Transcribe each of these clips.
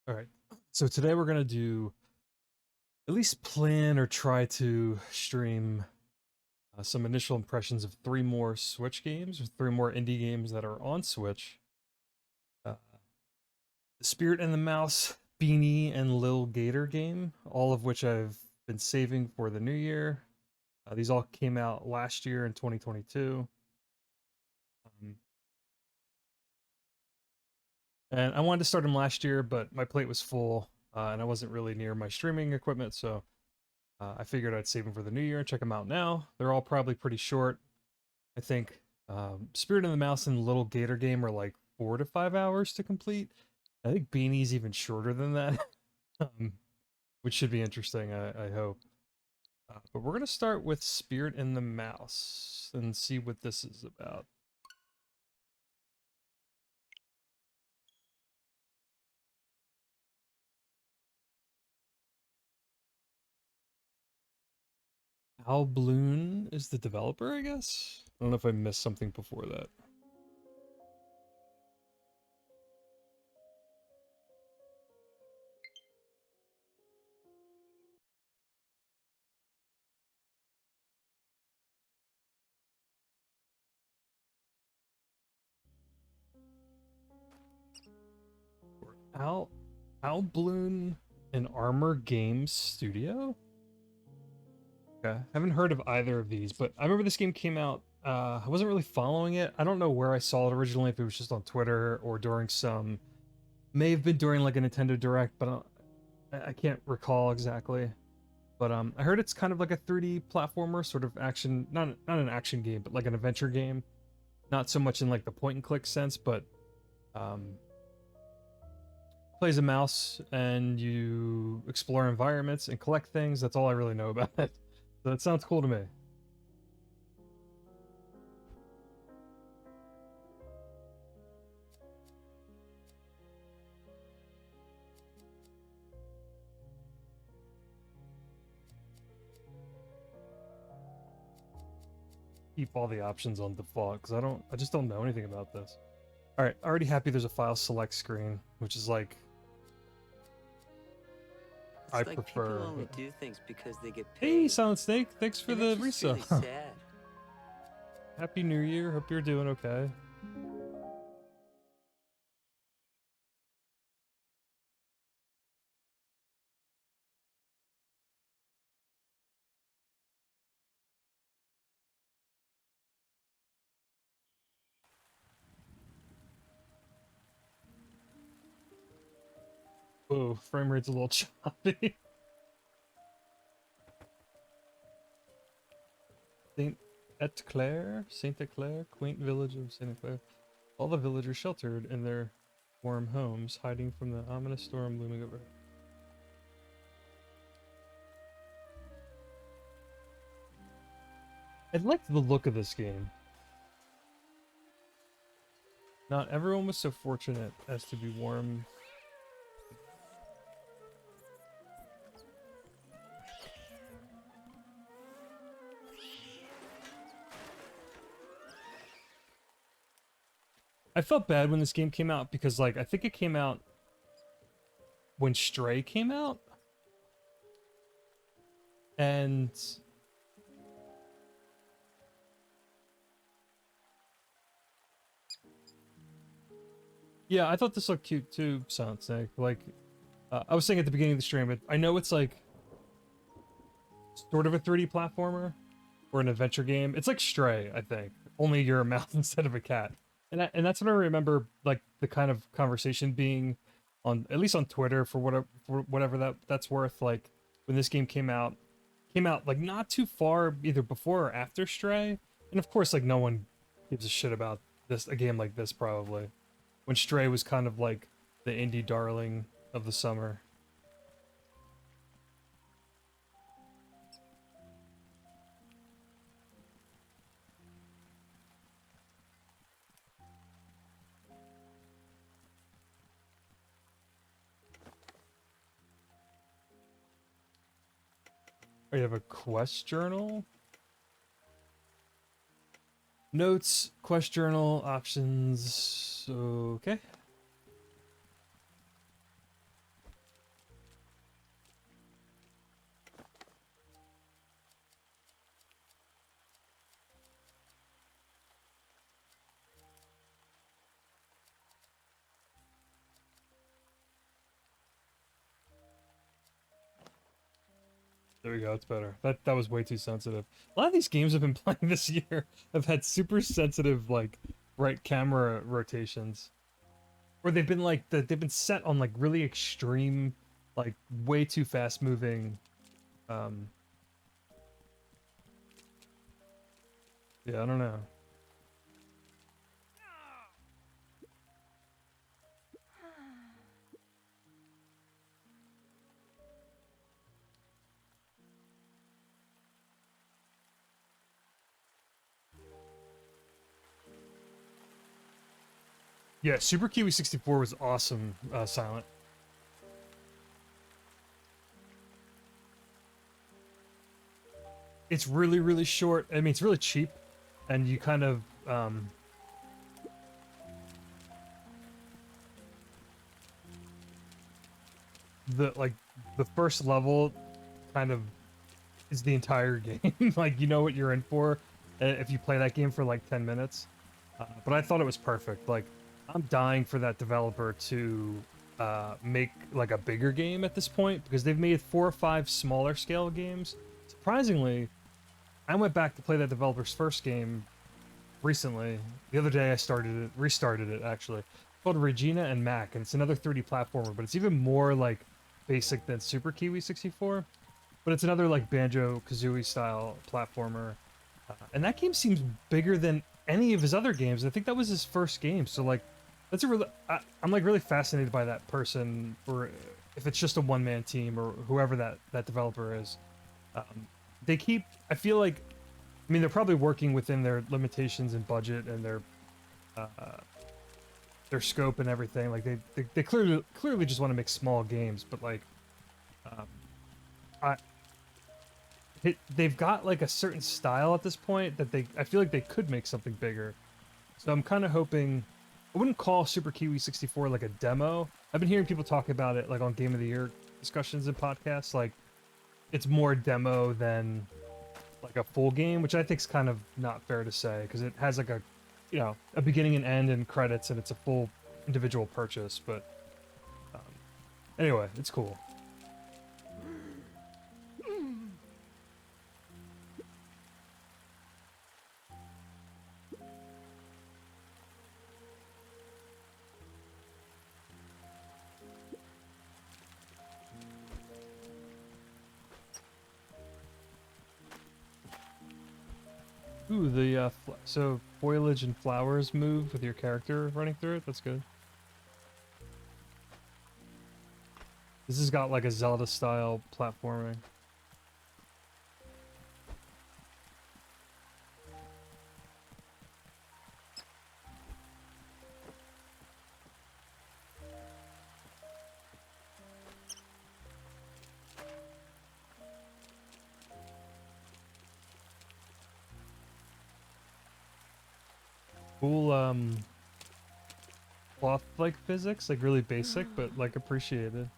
All right. So today we're going to do at least plan or try to stream some initial impressions of three more Switch games or three more indie games that are on Switch. Uh, the Spirit and the Mouse, Beany, and Lil Gator Game, all of which I've been saving for the new year. These all came out last year in 2022. Um, and I wanted to start them last year, but my plate was full and I wasn't really near my streaming equipment, so I figured I'd save them for the new year and check them out now. They're all probably pretty short. I think Spirit of the Mouse and Little Gator Game are like 4 to 5 hours to complete. I think Beanie's even shorter than that, um, which should be interesting, I hope. But we're going to start with Spirit and the Mouse and see what this is about. Al Bloon is the developer, I guess? I don't know if I missed something before that. Al Al Bloon and Armor Games Studio? Okay. Haven't heard of either of these, but I remember this game came out. I wasn't really following it. I don't know where I saw it originally, if it was just on Twitter or during some, may have been during like a Nintendo Direct, but I can't recall exactly. But I heard it's kind of like a 3D platformer, sort of action, not an action game, but like an adventure game. Not so much in like the point and click sense, but um, plays a mouse and you explore environments and collect things. That's all I really know about it. So that sounds cool to me. Keep all the options on default because I just don't know anything about this. All right, already happy there's a file select screen, which is like I It's like people prefer. only do things because they get Hey, paid. Silent Snake, thanks for And the that's just resub. really sad. Happy New Year. Hope you're doing okay. Oh, frame rate's a little choppy. Saint Saint Eclair, quaint village of Saint Eclair. All the villagers sheltered in their warm homes, hiding from the ominous storm looming over. I liked the look of this game. Not everyone was so fortunate as to be warm. I felt bad when this game came out because, like, I think it came out when Stray came out. And yeah, I thought this looked cute too, Silent Snake. Like, I was saying at the beginning of the stream, but I know it's like sort of a 3D platformer or an adventure game. It's like Stray, I think. Only you're a mouse instead of a cat. And that's what I remember, like the kind of conversation being on, at least on Twitter, for whatever that's worth. Like when this game came out like not too far either before or after Stray, and of course like no one gives a shit about a game like this probably. When Stray was kind of like the indie darling of the summer. Oh, you have a quest journal? Notes, quest journal, options. Okay. There we go. It's better. That was way too sensitive. A lot of these games I've been playing this year have had super sensitive like right camera rotations, or they've been like they've been set on like really extreme, like way too fast moving. Um, yeah, I don't know. Yeah, Super Kiwi 64 was awesome. Silent. It's really really short. I mean, it's really cheap, and you kind of the like the first level kind of is the entire game. Like you know what you're in for if you play that game for like 10 minutes. But I thought it was perfect. Like I'm dying for that developer to make like a bigger game at this point because they've made 4 or 5 smaller scale games. Surprisingly, I went back to play that developer's first game recently. The other day I restarted it actually. It's called Regina and Mac, and it's another 3D platformer, but it's even more like basic than Super Kiwi 64. But it's another like Banjo-Kazooie style platformer. And that game seems bigger than any of his other games. I think that was his first game. So like, that's a really, I'm like really fascinated by that person, or if it's just a one-man team or whoever that developer is. They keep, I feel like, I mean, they're probably working within their limitations and budget and uh, their scope and everything. Like they clearly just want to make small games, but like, um, I they've got like a certain style at this point that I feel like they could make something bigger. So I'm kind of hoping. I wouldn't call Super Kiwi 64 like a demo. I've been hearing people talk about it like on Game of the Year discussions and podcasts. Like it's more demo than like a full game, which I think is kind of not fair to say because it has like a, you know, a beginning and end and credits, and it's a full individual purchase. But um, anyway, it's cool. Ooh, the so foliage and flowers move with your character running through it. That's good. This has got like a Zelda style platforming. Cool cloth like physics, like really basic but like appreciated.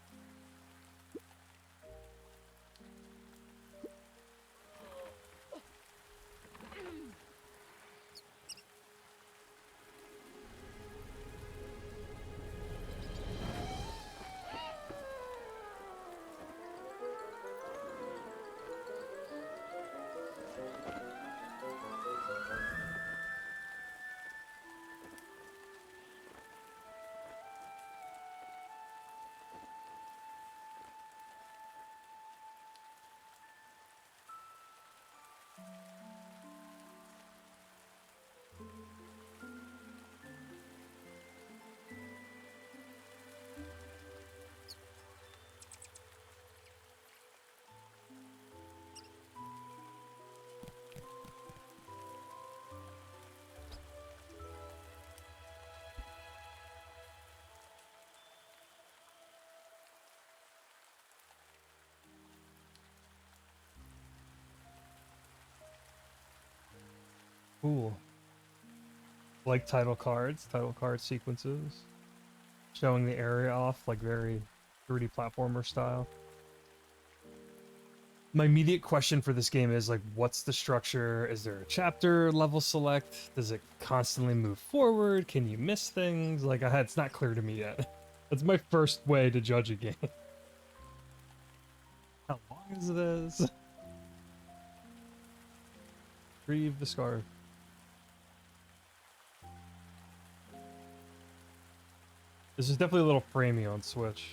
Cool. Like title card sequences, showing the area off like very 3D platformer style. My immediate question for this game is like, what's the structure? Is there a chapter level select? Does it constantly move forward? Can you miss things? Like, it's not clear to me yet. That's my first way to judge a game. How long is this? Retrieve the scarf. This is definitely a little framey on Switch.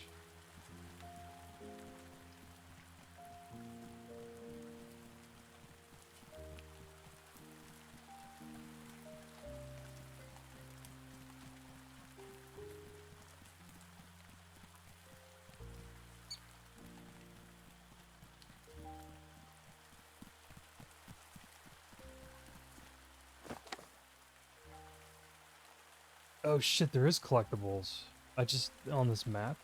Oh shit, there is collectibles. I just, on this map.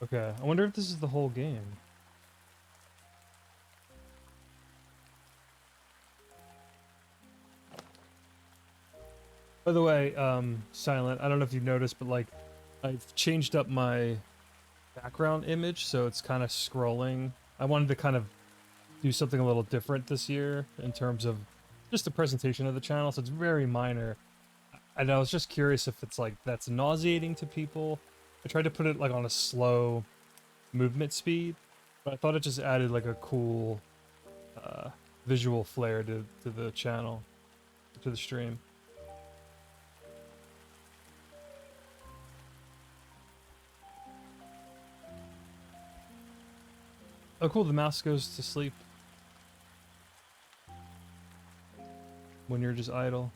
Okay, I wonder if this is the whole game. By the way, Silent, I don't know if you've noticed, but like, I've changed up my background image, so it's kind of scrolling. I wanted to kind of do something a little different this year in terms of just the presentation of the channel, so it's very minor. And I was just curious if it's like, that's nauseating to people. I tried to put it like on a slow movement speed, but I thought it just added like a cool visual flair to the channel, to the stream. Oh cool, the mouse goes to sleep when you're just idle.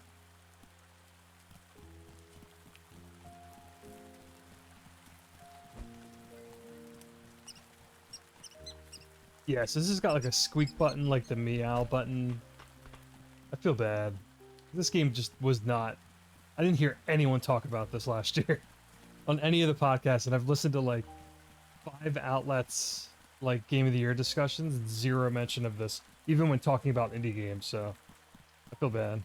Yes, this has got like a squeak button like the meow button. I feel bad. This game just was not... I didn't hear anyone talk about this last year on any of the podcasts, and I've listened to like 5 outlets, like Game of the Year discussions, and 0 mention of this, even when talking about indie games, so I feel bad.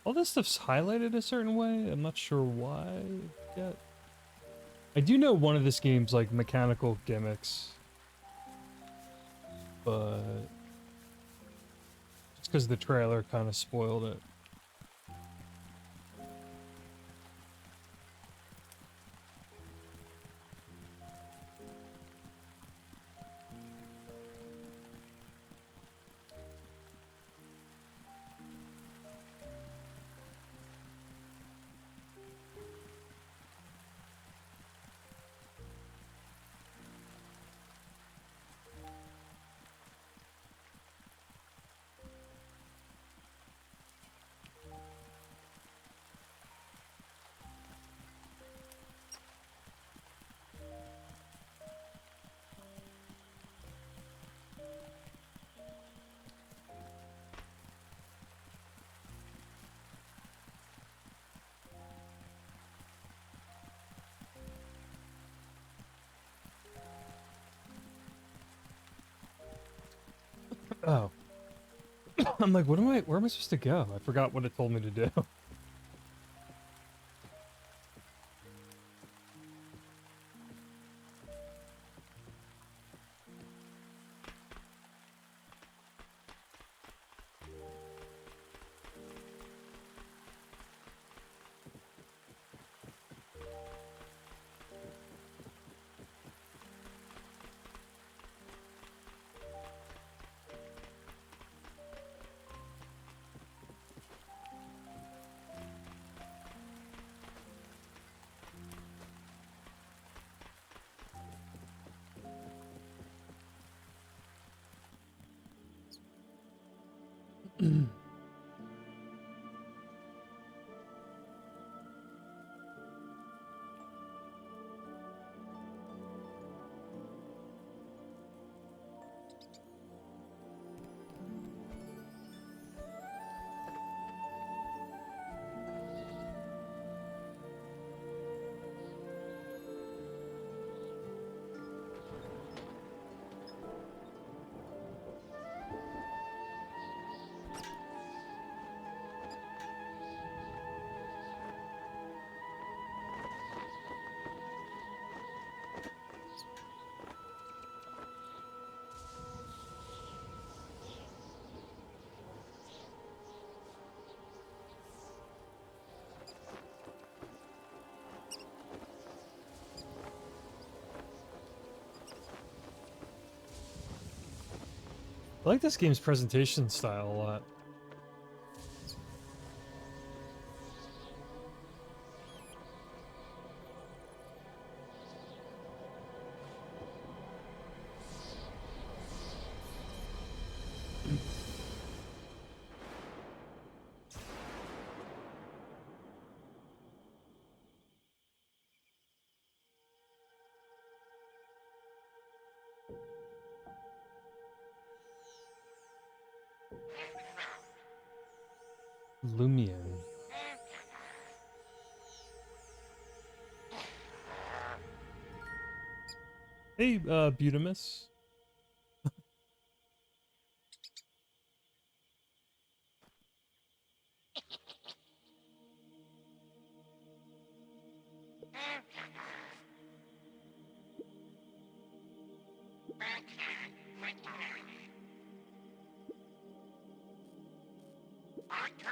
All this stuff's highlighted a certain way. I'm not sure why yet. I do know one of this game's like mechanical gimmicks, but it's because the trailer kind of spoiled it. Oh. I'm like, where am I supposed to go? I forgot what it told me to do. I like this game's presentation style a lot. Lumion. Hey, Butamus.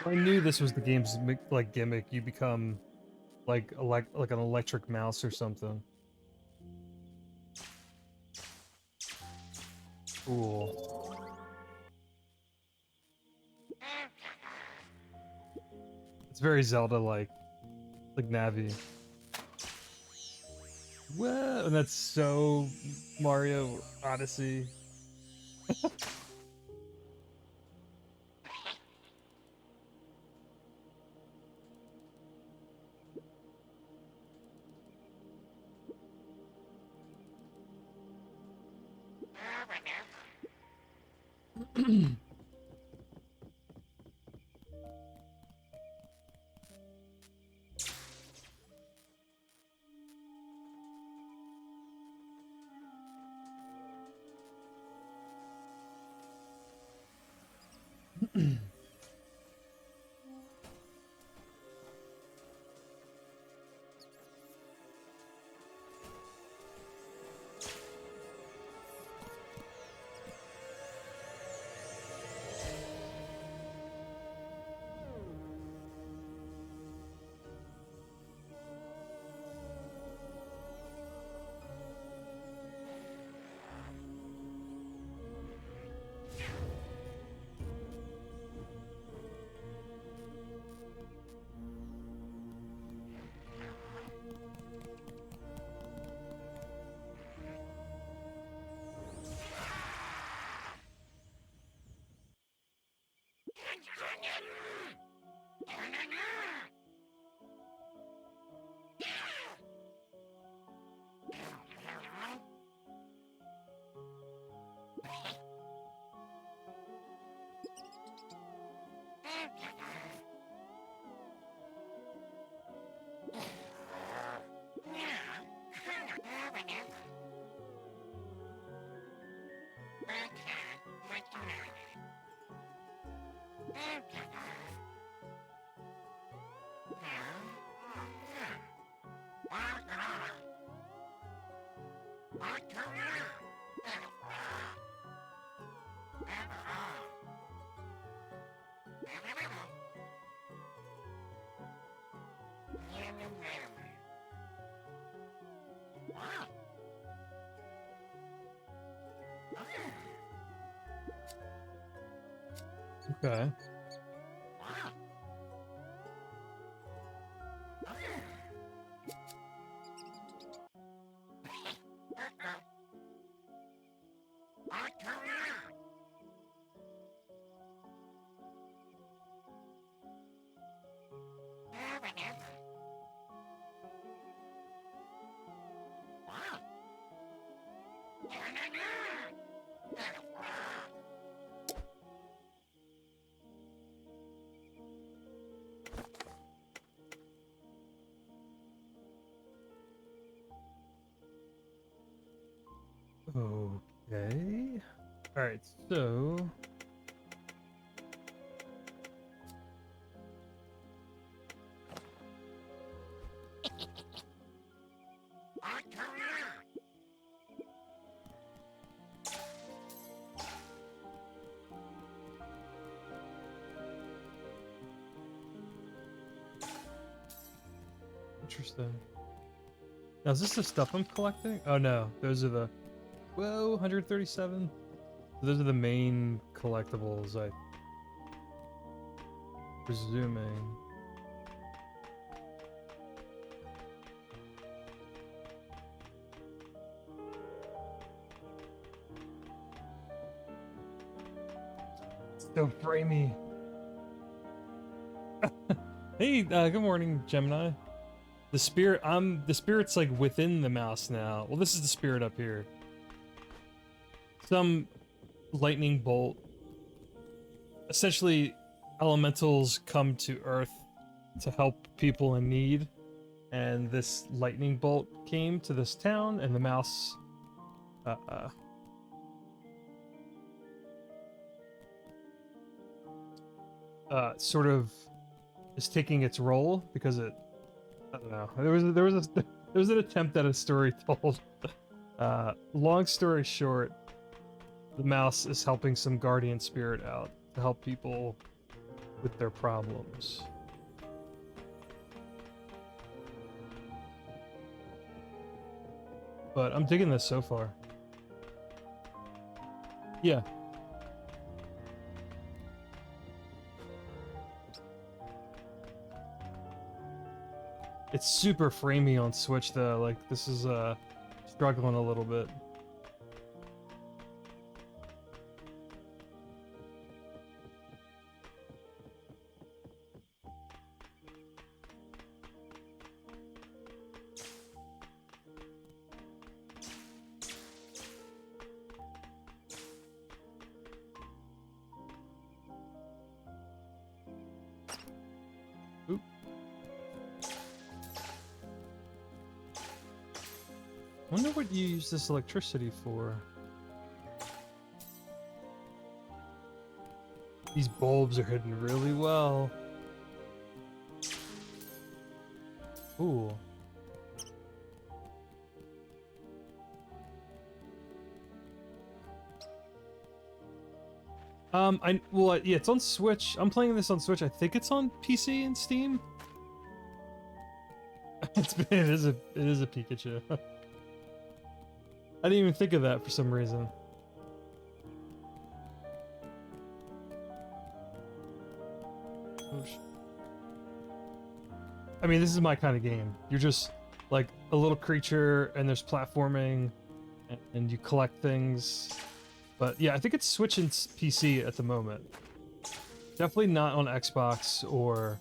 I knew this was the game's like gimmick. You become like an electric mouse or something. Cool. It's very Zelda-like, like Navi. Whoa, and that's so Mario Odyssey. Okay. Okay. All right. So. Interesting. Now, is this the stuff I'm collecting? Oh no, those are the... Whoa, 137. Those are the main collectibles, I'm presuming. So framey. Hey, good morning, Gemini. The spirit's like within the mouse now. Well, this is the spirit up here. Some lightning bolt. Essentially, elementals come to Earth to help people in need, and this lightning bolt came to this town, and the mouse sort of is taking its role because it, I don't know. There was an attempt at a story told. Long story short, the mouse is helping some guardian spirit out to help people with their problems. But I'm digging this so far. Yeah. It's super framey on Switch though, like this is struggling a little bit. I wonder what you use this electricity for. These bulbs are hidden really well. Ooh. Yeah, it's on Switch. I'm playing this on Switch. I think it's on PC and Steam. It is a Pikachu. I didn't even think of that for some reason. I mean, this is my kind of game. You're just like a little creature and there's platforming and you collect things. But yeah, I think it's Switch and PC at the moment. Definitely not on Xbox or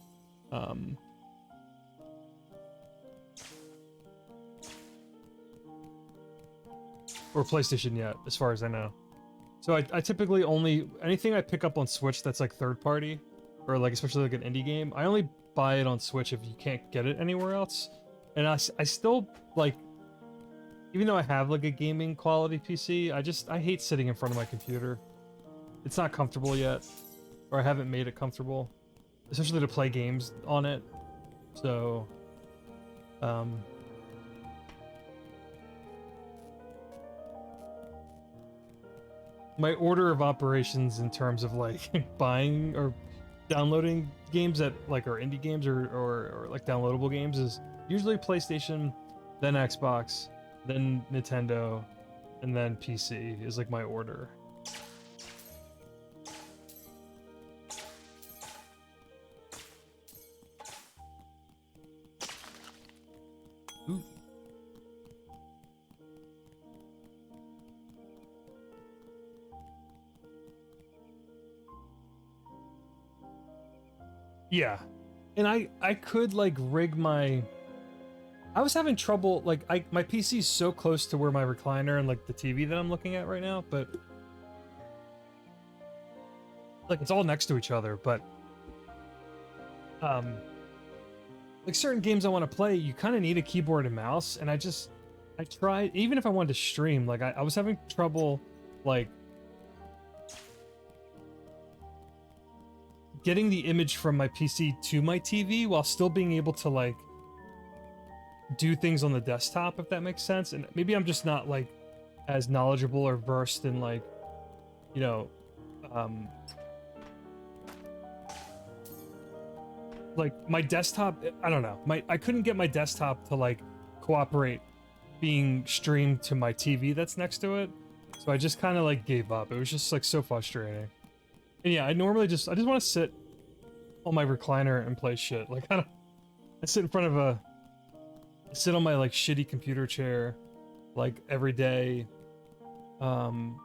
PlayStation yet, as far as I know. So I typically only, anything I pick up on Switch that's like third party, or like especially like an indie game, I only buy it on Switch if you can't get it anywhere else. And I still, like, even though I have like a gaming quality PC, I hate sitting in front of my computer. It's not comfortable yet, or I haven't made it comfortable, especially to play games on it. So, my order of operations in terms of like buying or downloading games that like are indie games or like downloadable games is usually PlayStation, then Xbox, then Nintendo, and then PC is like my order. Ooh. Yeah. And I could like rig my, I was having trouble, like my PC's so close to where my recliner and like the TV that I'm looking at right now, but like it's all next to each other, but like certain games I want to play, you kind of need a keyboard and mouse, and I tried, even if I wanted to stream, like I was having trouble like getting the image from my PC to my TV while still being able to like do things on the desktop, if that makes sense. And maybe I'm just not like as knowledgeable or versed in like, you know, like my desktop, I don't know, I couldn't get my desktop to like cooperate being streamed to my TV that's next to it. So I just kind of like gave up. It was just like so frustrating. And yeah, I normally I just want to sit on my recliner and play shit. Like I sit in front of I sit on my like shitty computer chair like every day. Um,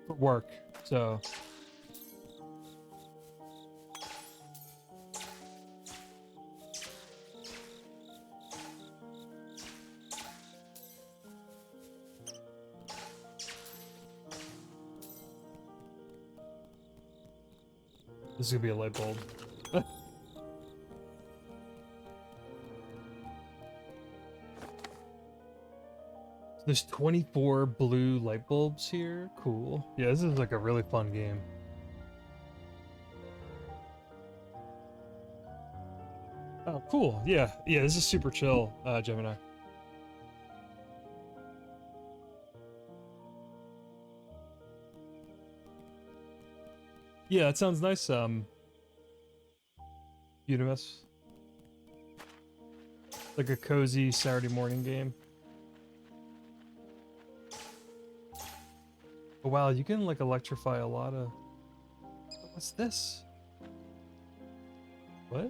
for work. So this is gonna be a light bulb. There's 24 blue light bulbs here. Cool. Yeah, this is like a really fun game. Oh, cool. Yeah, yeah, this is super chill, Gemini. Yeah, that sounds nice, Unimus. Like a cozy Saturday morning game. Oh, wow, you can like electrify a lot of... What's this? What?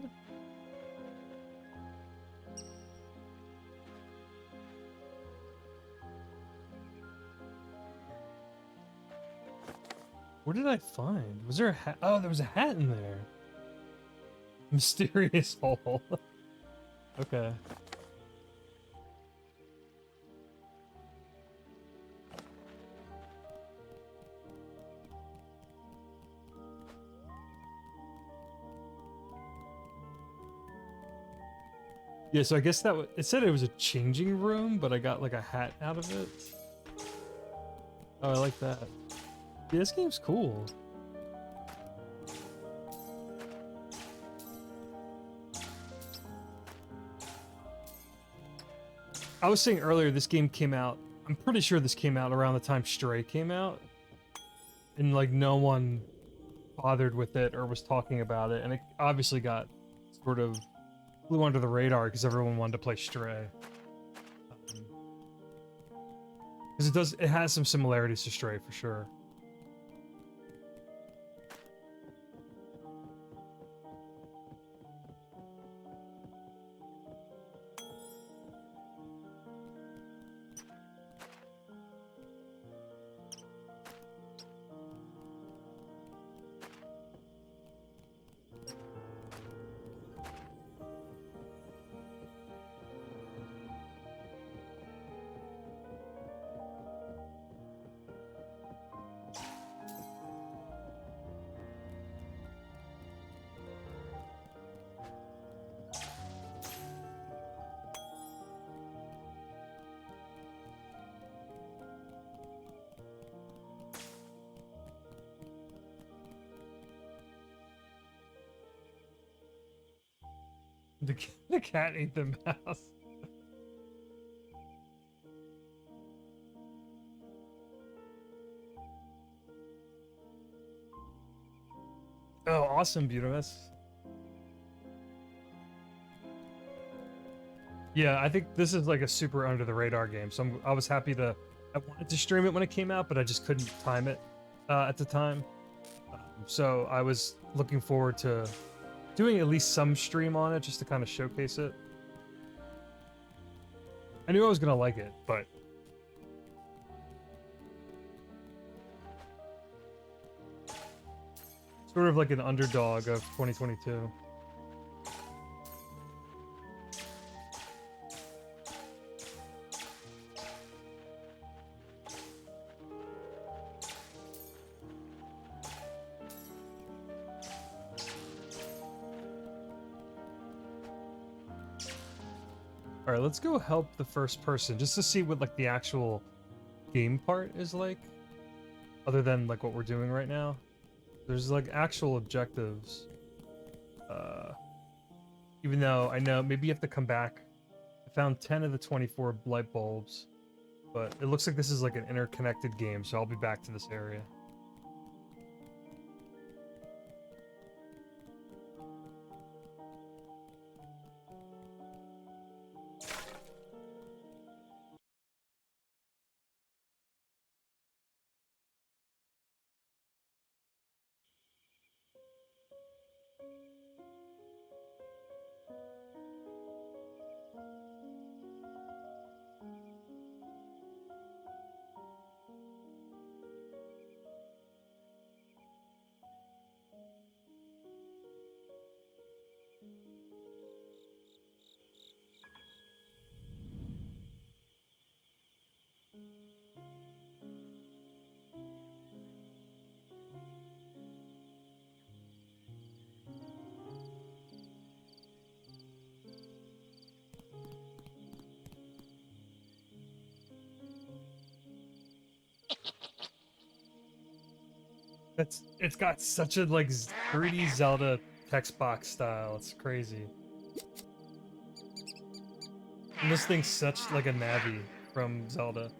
What did I find? Was there a hat? Oh, there was a hat in there. Mysterious hole. Okay. Yeah, so I guess it said it was a changing room, but I got like a hat out of it. Oh, I like that. Yeah, this game's cool. I was saying earlier, this game came out, I'm pretty sure this came out around the time Stray came out. And like no one bothered with it or was talking about it. And it obviously got sort of flew under the radar because everyone wanted to play Stray. Because it has some similarities to Stray for sure. The cat ate the mouse. Oh, awesome, Beautimus. Yeah, I think this is like a super under the radar game. So I was happy I wanted to stream it when it came out, but I just couldn't time it at the time. So I was looking forward to doing at least some stream on it just to kind of showcase it. I knew I was gonna like it, but sort of like an underdog of 2022. All right, let's go help the first person just to see what like the actual game part is like, other than like what we're doing right now. There's like actual objectives. Even though I know maybe you have to come back. I found 10 of the 24 light bulbs, but it looks like this is like an interconnected game, so I'll be back to this area. It's got such a like 3D Zelda text box style. It's crazy. And this thing's such like a Navi from Zelda.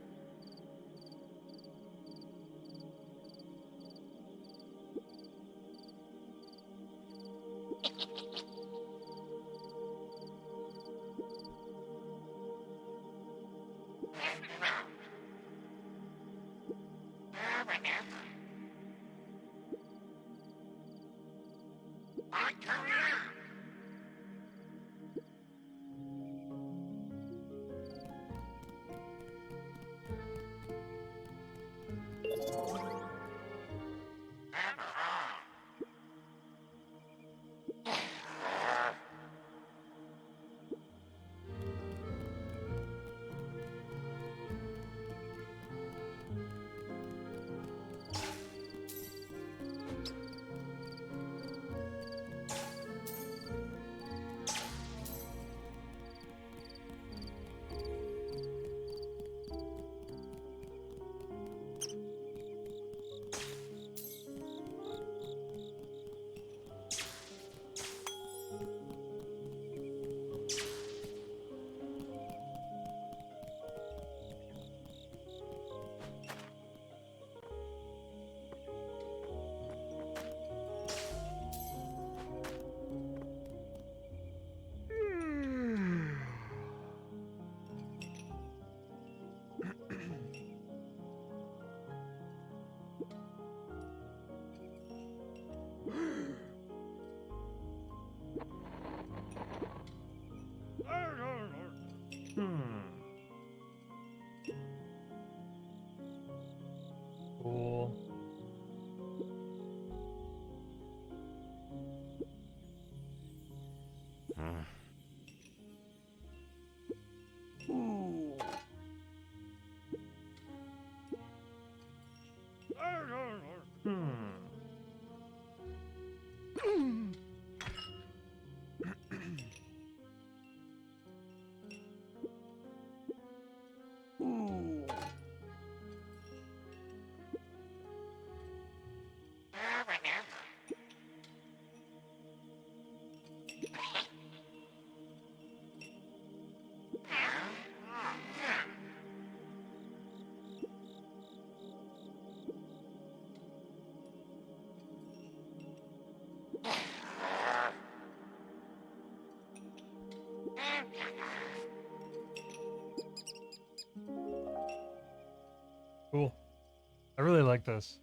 Cool. Cool. I really like this.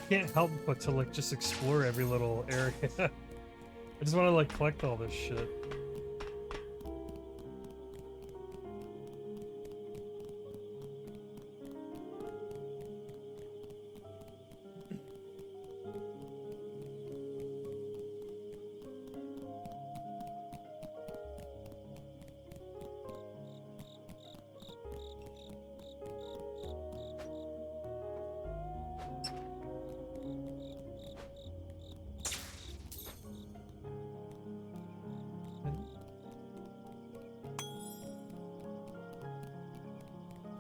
Can't help but to like just explore every little area. I just want to like collect all this shit.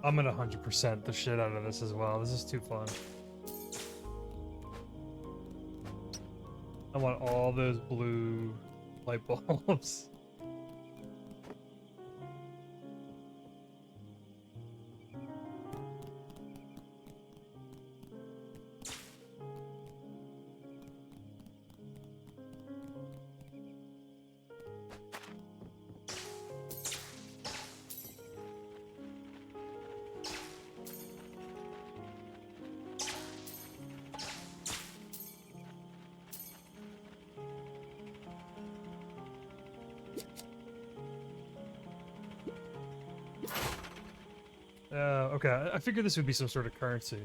I'm gonna 100% the shit out of this as well. This is too fun. I want all those blue light bulbs. Okay, I figured this would be some sort of currency.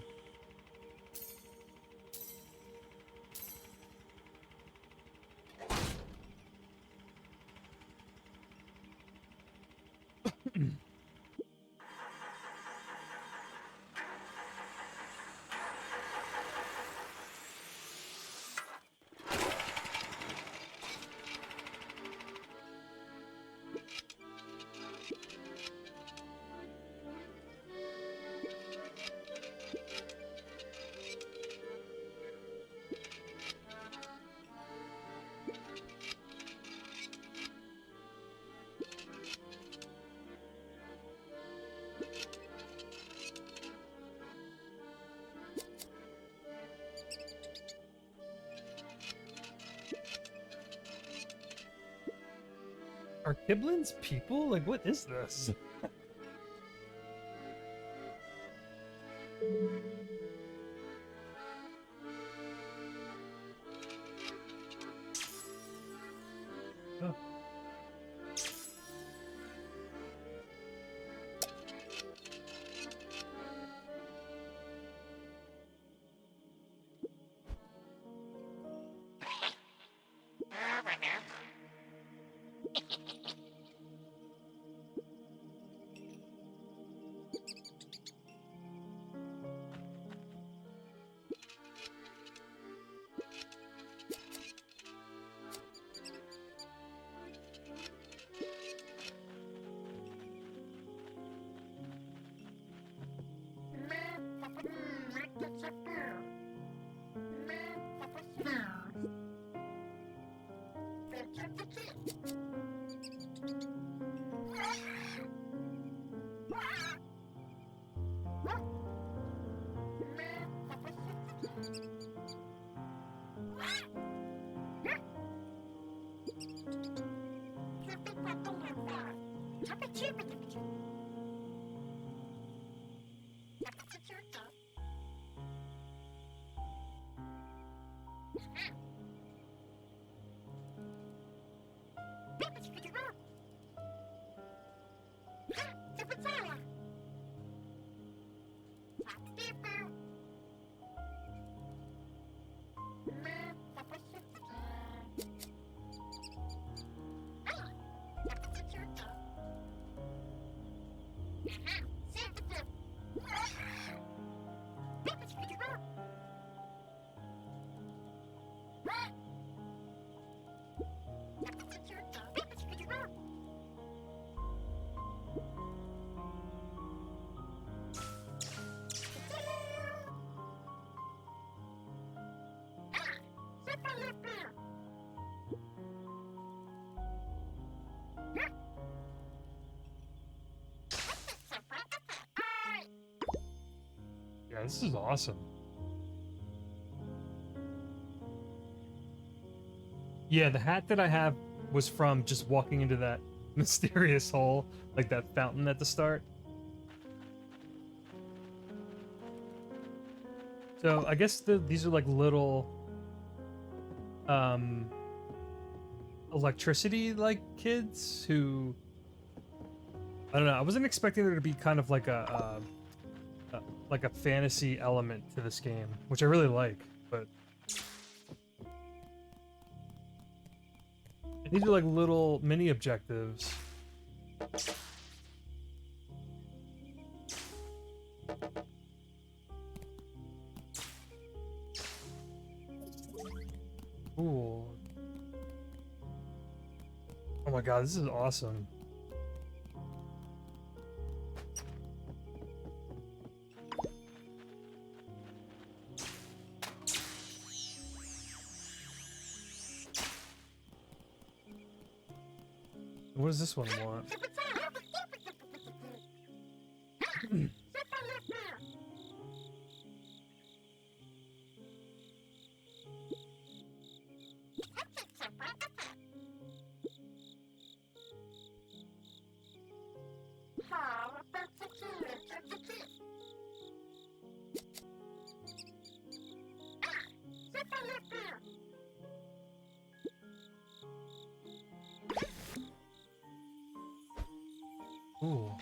Are Kiblins people? Like, what is this? Oh. Yeah, this is awesome. Yeah, the hat that I have was from just walking into that mysterious hole, like that fountain at the start. So I guess these are like little electricity like kids who, I don't know, I wasn't expecting there to be kind of like a fantasy element to this game, which I really like, but these are like little mini objectives. Cool. Oh my god, this is awesome. What does this one want? Ooh.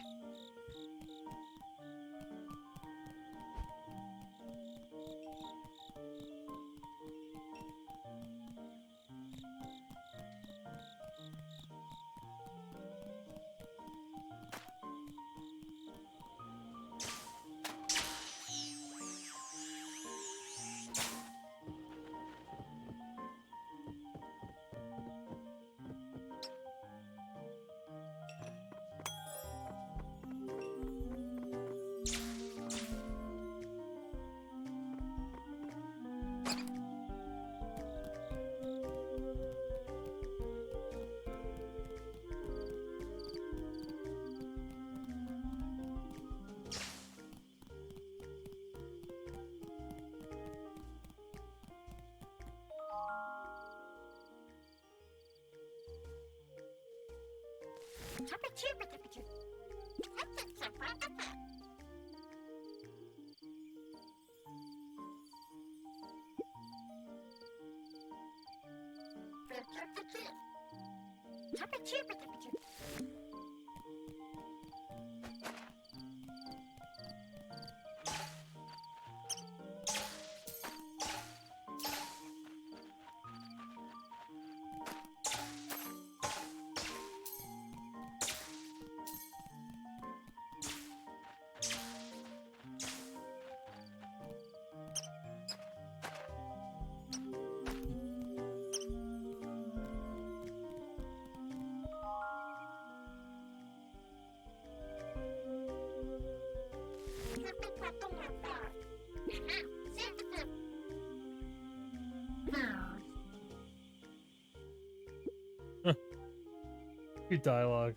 Good dialogue.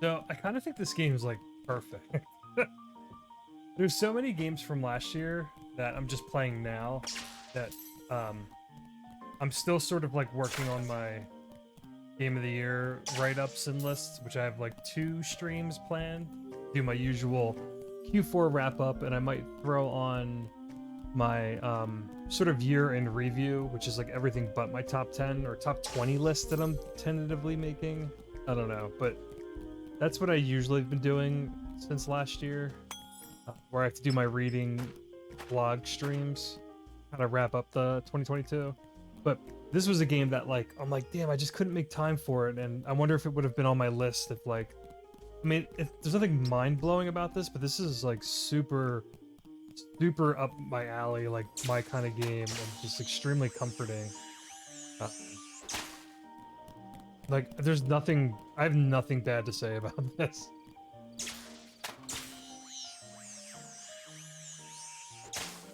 So I kind of think this game's like perfect. There's so many games from last year that I'm just playing now that I'm still sort of like working on my game of the year write-ups and lists, which I have like 2 streams planned. Do my usual Q4 wrap-up, and I might throw on my sort of year-end review, which is like everything but my top 10 or top 20 list that I'm tentatively making. I don't know, but that's what I usually have been doing since last year, where I have to do my reading vlog streams, kind of wrap up the 2022. But this was a game that, like, I'm like, damn, I just couldn't make time for it, and I wonder if it would have been on my list if, like, I mean, there's nothing mind-blowing about this, but this is, like, super up my alley, like, my kind of game, and just extremely comforting. Like, there's nothing, I have nothing bad to say about this.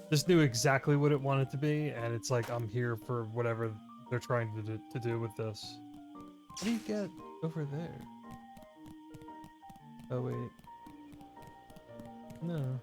This knew exactly what it wanted to be, and it's like, I'm here for whatever they're trying to do with this. What do you get over there? Oh, wait. No.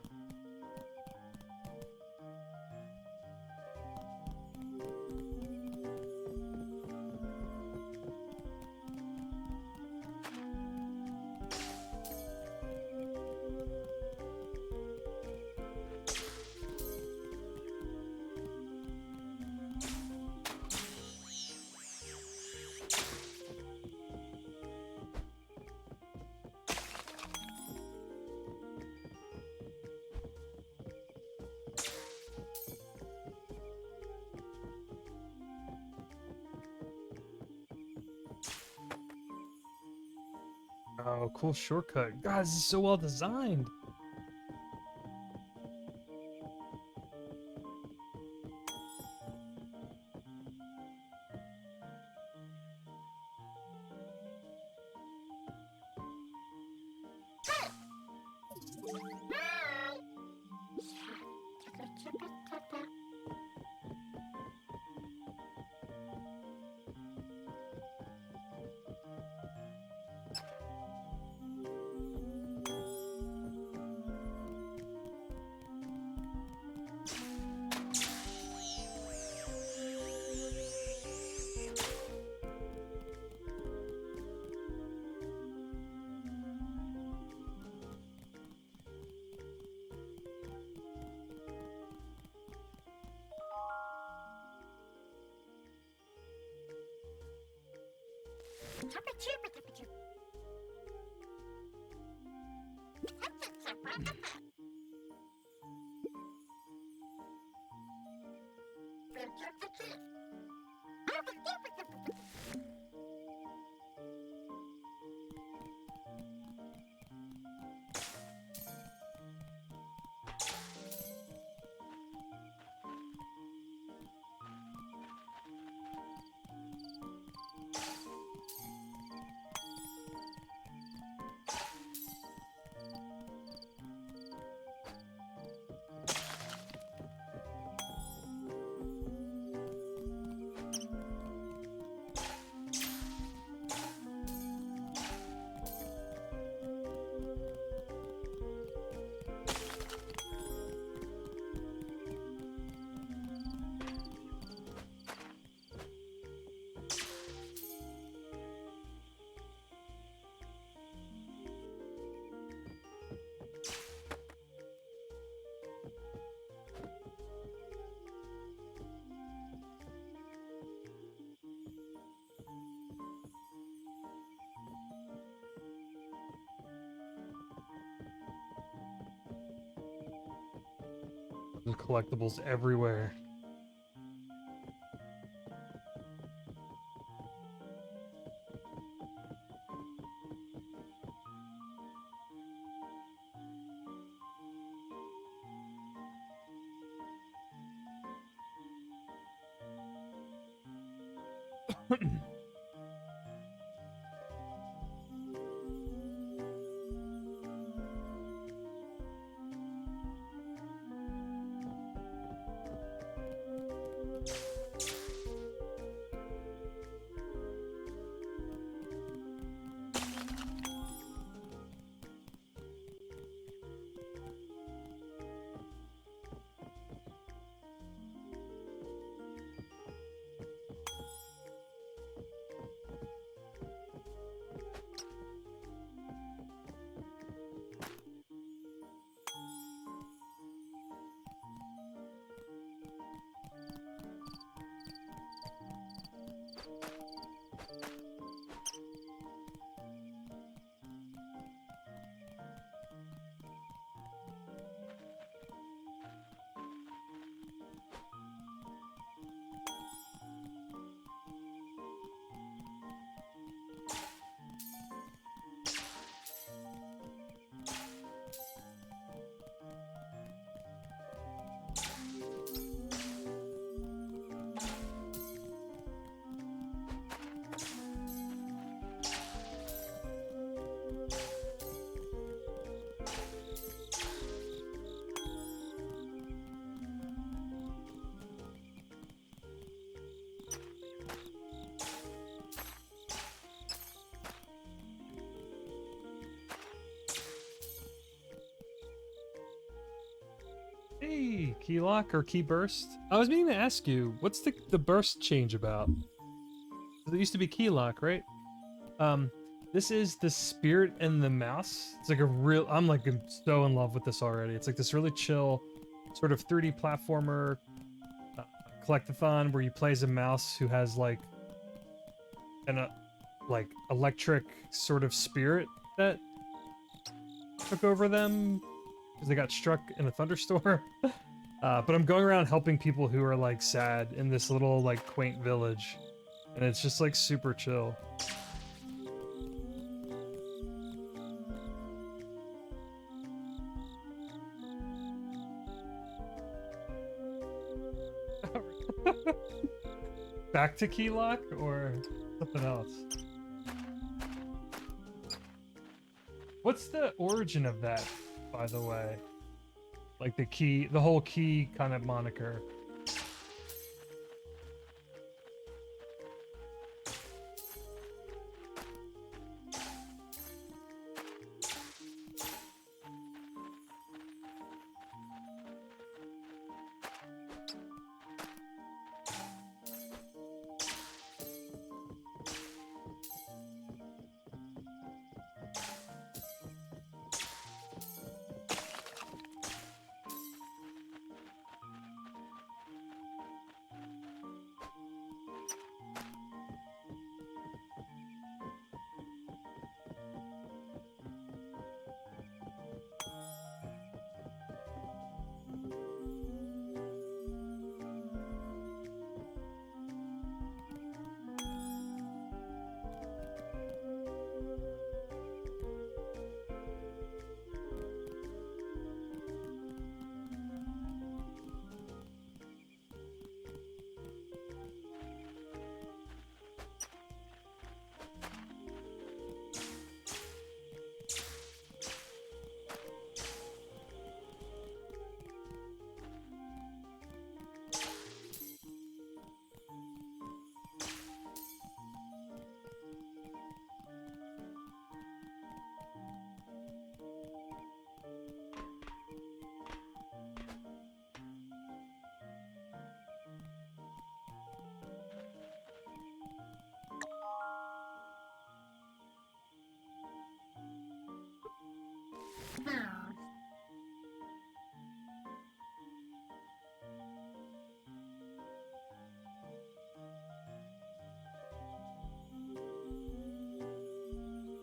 Oh, cool shortcut. God, this is so well designed. There's collectibles everywhere. Hey, key lock or key burst? I was meaning to ask you, what's the burst change about? It used to be key lock, right? This is the spirit and the mouse. It's like a real, I'm like so in love with this already. It's like this really chill sort of 3D platformer collectathon where you play as a mouse who has like an like electric sort of spirit that took over them because they got struck in a thunderstorm. But I'm going around helping people who are like sad in this little like quaint village, and it's just like super chill. back to key lock or something else? What's the origin of that, by the way? Like the whole key kind of moniker.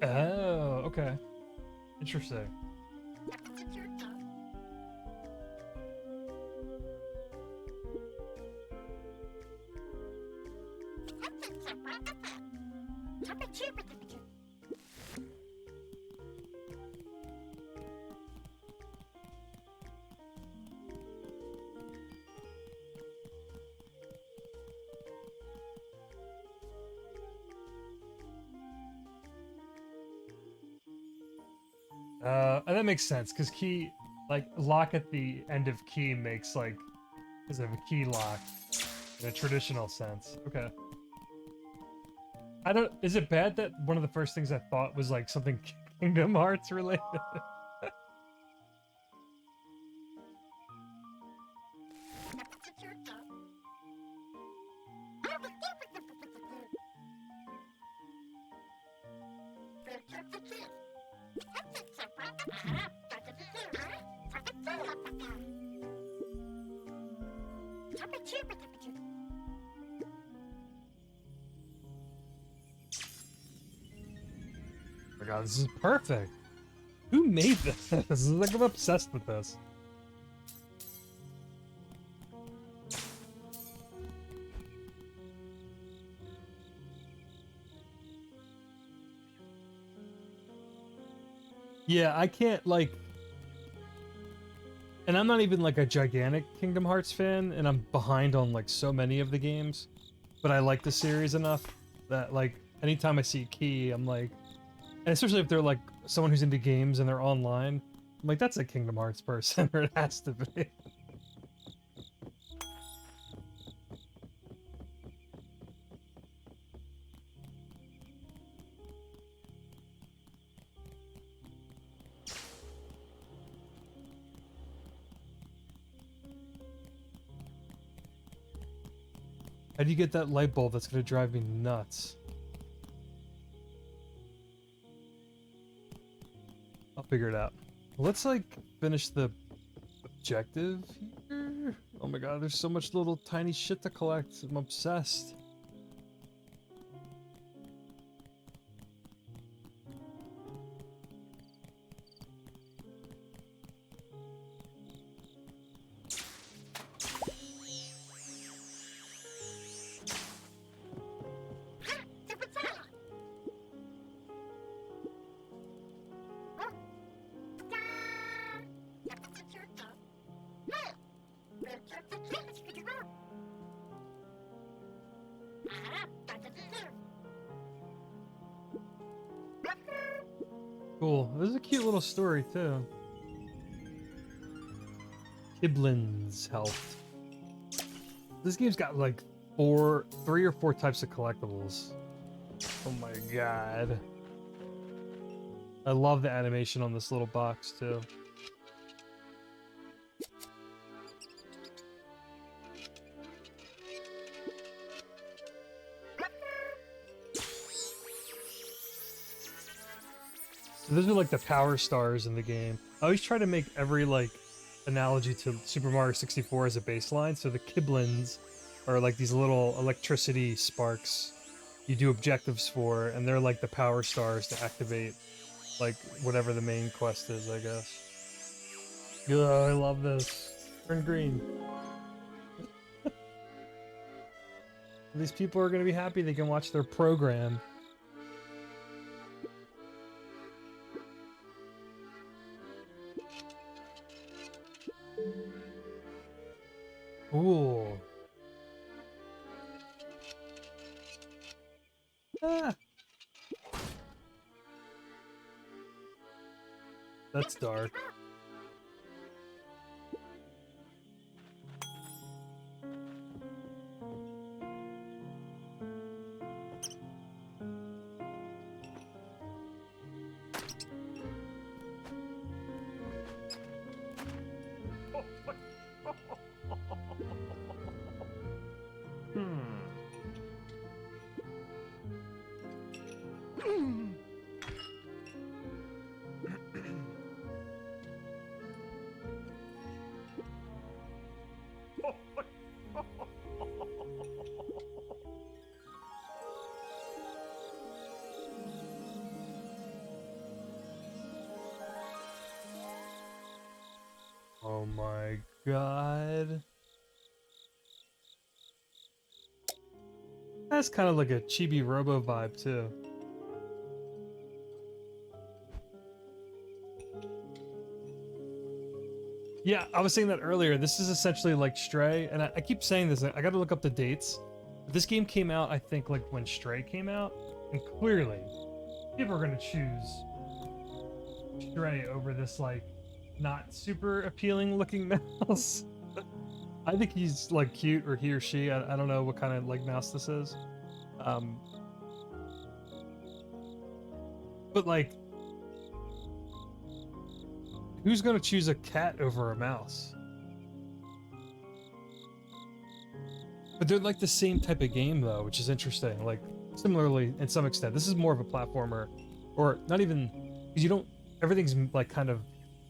Oh, okay. Interesting. And that makes sense because key, like lock at the end of key makes like is a key lock in a traditional sense. Okay. I don't. Is it bad that one of the first things I thought was like something Kingdom Hearts related? Oh my god, this is perfect. Who made this? This is like I'm obsessed with this. Yeah, I can't like, and I'm not even like a gigantic Kingdom Hearts fan, and I'm behind on like so many of the games, but I like the series enough that like anytime I see Key, I'm like, and especially if they're like someone who's into games and they're online, I'm like, that's a Kingdom Hearts person, or it has to be. How do you get that light bulb that's gonna drive me nuts? I'll figure it out. Let's like finish the objective here. Oh my god, there's so much little tiny shit to collect. I'm obsessed. Cool. This is a cute little story too. Kiblin's health. This game's got like 3 or 4 types of collectibles. Oh my god. I love the animation on this little box too. So those are like the power stars in the game. I always try to make every like analogy to Super Mario 64 as a baseline. So the Kiblins are like these little electricity sparks you do objectives for, and they're like the power stars to activate like whatever the main quest is, I guess. Oh, I love this. Turn green. These people are gonna be happy they can watch their program. Ooh. Ah. That's dark. Oh my god. That's kind of like a chibi robo vibe too. Yeah, I was saying that earlier. This is essentially like Stray, and I keep saying this. I gotta look up the dates. This game came out, I think, like when Stray came out, and clearly, people are gonna choose Stray over this like not super appealing looking mouse. I think he's like cute, or he or she. I don't know what kind of like mouse this is. But like, who's gonna choose a cat over a mouse? But they're like the same type of game though, which is interesting. Like, similarly, in some extent, this is more of a platformer, or not even, because you don't. Everything's like kind of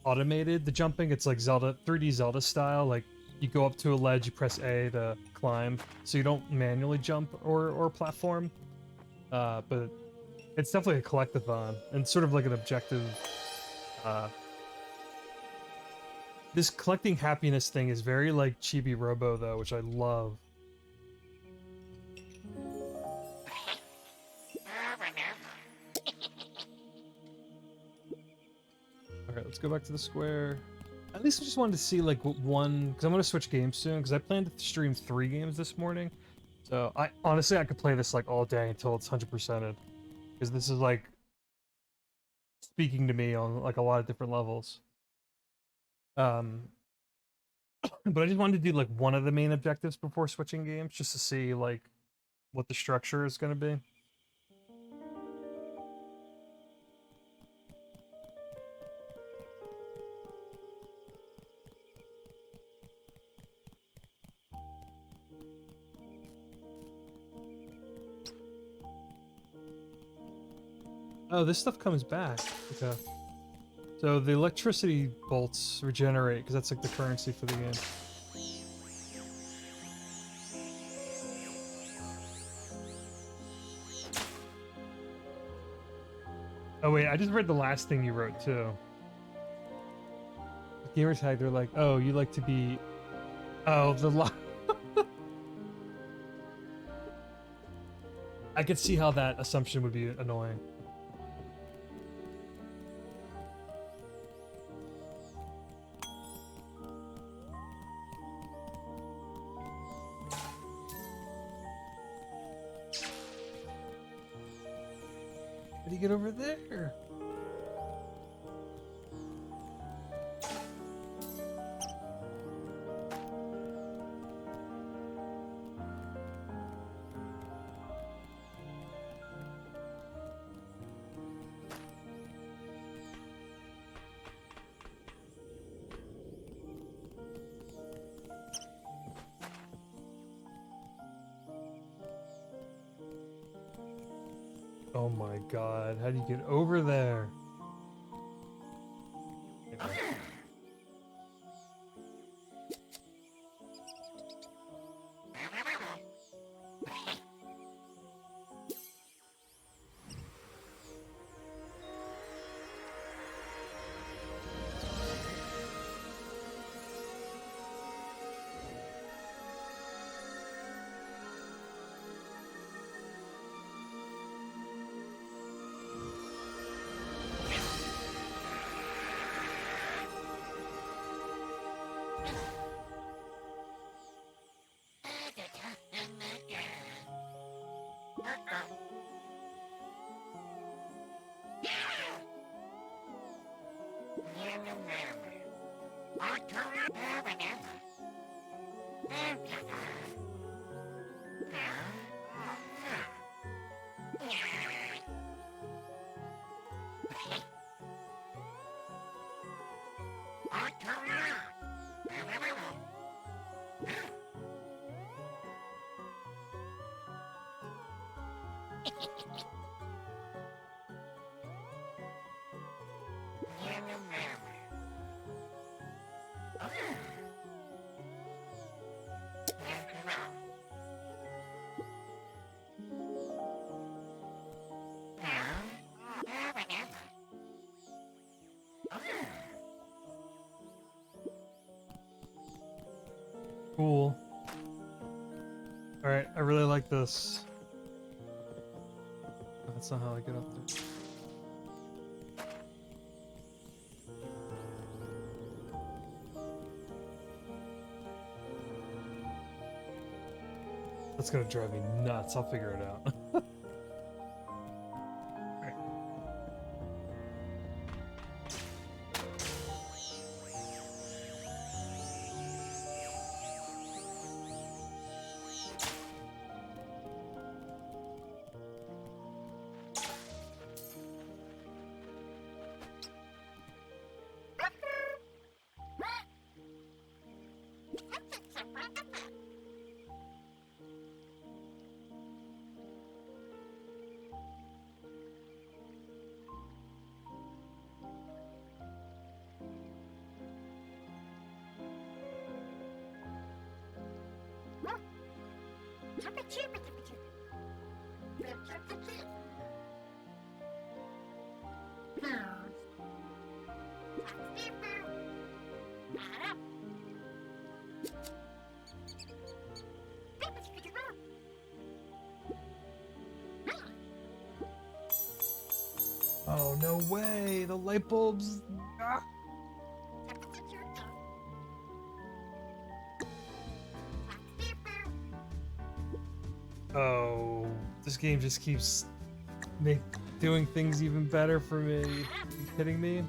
automated. The jumping, it's like Zelda, 3D Zelda style. Like, you go up to a ledge, you press A to climb, so you don't manually jump or platform. But it's definitely a collectathon and sort of like an objective. This collecting happiness thing is very like Chibi Robo though, which I love. Alright, let's go back to the square. At least I just wanted to see like what one, because I'm gonna switch games soon, because I plan to stream 3 games this morning. So I honestly I could play this like all day until it's 100%ed, because this is like speaking to me on like a lot of different levels. But I just wanted to do like one of the main objectives before switching games, just to see like what the structure is gonna be. Oh, this stuff comes back. Okay. So the electricity bolts regenerate, because that's like the currency for the game. Oh wait, I just read the last thing you wrote too. Gamer tag, they're like, oh, you like to be... Oh, I could see how that assumption would be annoying. How do you get over there? Oh my god, how do you get over there? Cool. Alright, I really like this. That's not how I get up there. That's gonna drive me nuts. I'll figure it out. Alright. Oh, no way! The light bulbs! Ah! Oh, this game just keeps doing things even better for me. Are you kidding me?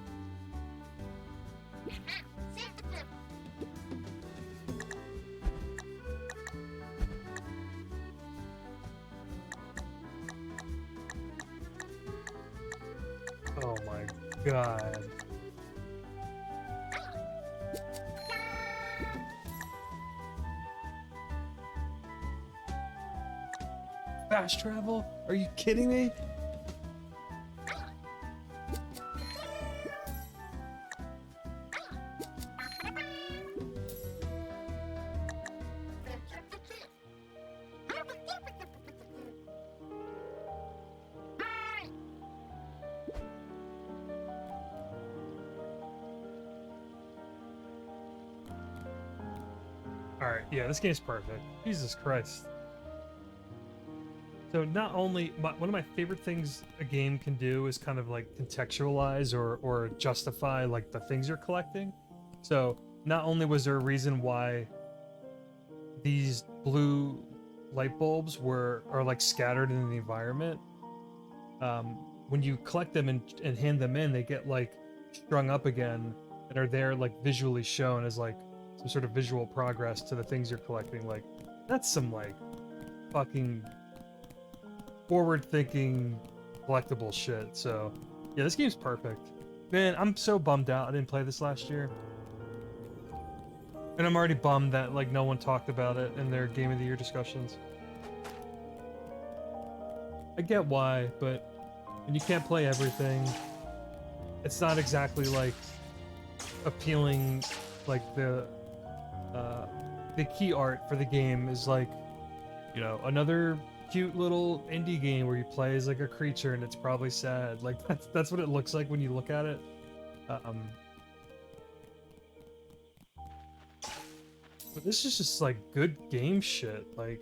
Oh my god. Fast travel? Are you kidding me? Alright, yeah, this game's perfect. Jesus Christ. So not only, one of my favorite things a game can do is kind of like contextualize or justify like the things you're collecting. So not only was there a reason why these blue light bulbs are like scattered in the environment, when you collect them and hand them in, they get like strung up again and are there like visually shown as like some sort of visual progress to the things you're collecting. Like, that's some like fucking forward-thinking collectible shit. So yeah, this game's perfect. Man, I'm so bummed out I didn't play this last year. And I'm already bummed that like no one talked about it in their Game of the Year discussions. I get why, but and you can't play everything. It's not exactly like appealing. Like uh, the key art for the game is like, you know, another cute little indie game where you play as like a creature and it's probably sad. Like that's what it looks like when you look at it. Um, but this is just like good game shit. Like,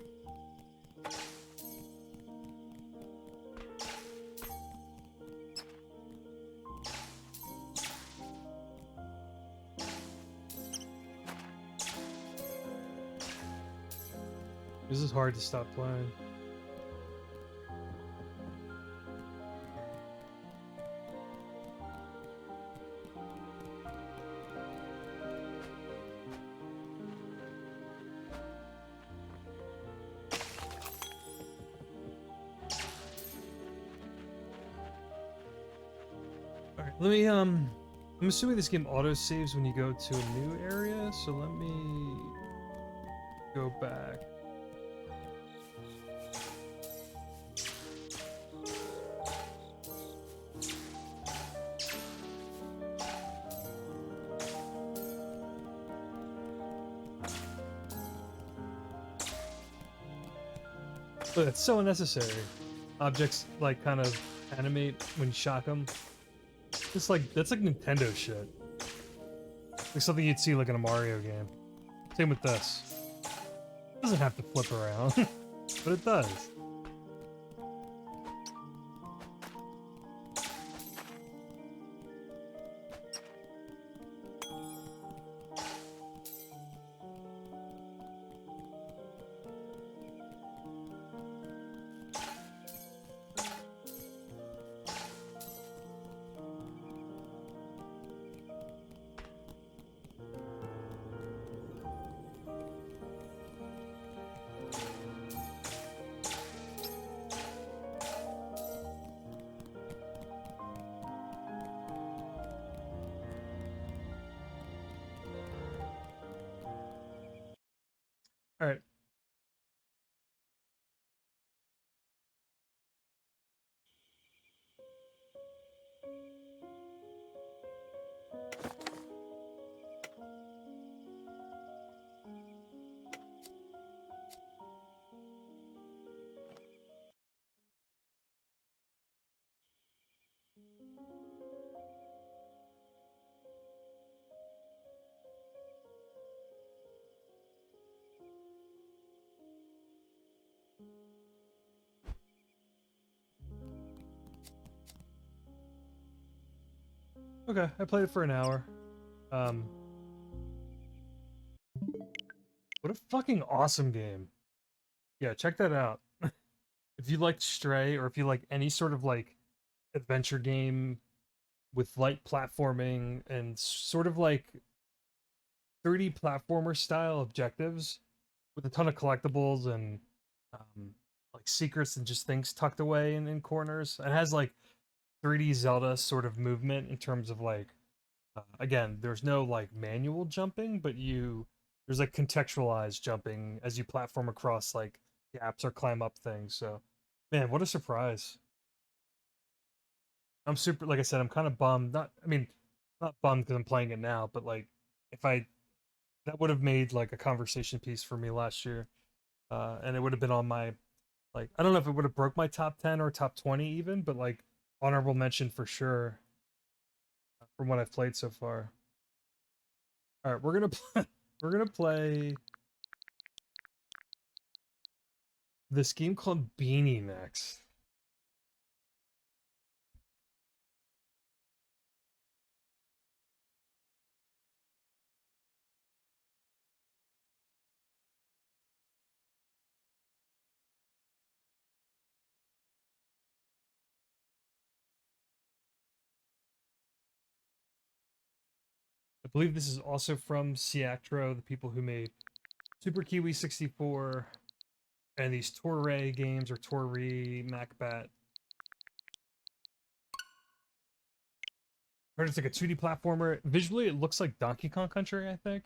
this is hard to stop playing. All right, let me I'm assuming this game auto saves when you go to a new area, so let me go back. But it's so unnecessary. Objects like kind of animate when you shock them. It's like that's like Nintendo shit. Like something you'd see like in a Mario game. Same with this. It doesn't have to flip around, but it does. All right. Okay, I played it for an hour. Um, what a fucking awesome game. Yeah, check that out. If you liked Stray, or if you like any sort of like adventure game with light platforming and sort of like 3D platformer style objectives with a ton of collectibles and like secrets and just things tucked away in corners. It has like 3D Zelda sort of movement in terms of like again, there's no like manual jumping, but there's like contextualized jumping as you platform across like gaps or climb up things. So, man, what a surprise! I'm super. Like I said, I'm kind of bummed. Not, I mean, not bummed because I'm playing it now, but like if I that would have made like a conversation piece for me last year, and it would have been on my like I don't know if it would have broke my top 10 or top 20 even, but like honorable mention for sure from what I've played so far. All right, we're gonna play this game called Beeny next. I believe this is also from Ciactro, the people who made Super Kiwi 64 and these Toray games or Tori Macbat. Heard it's like a 2D platformer. Visually, it looks like Donkey Kong Country, I think.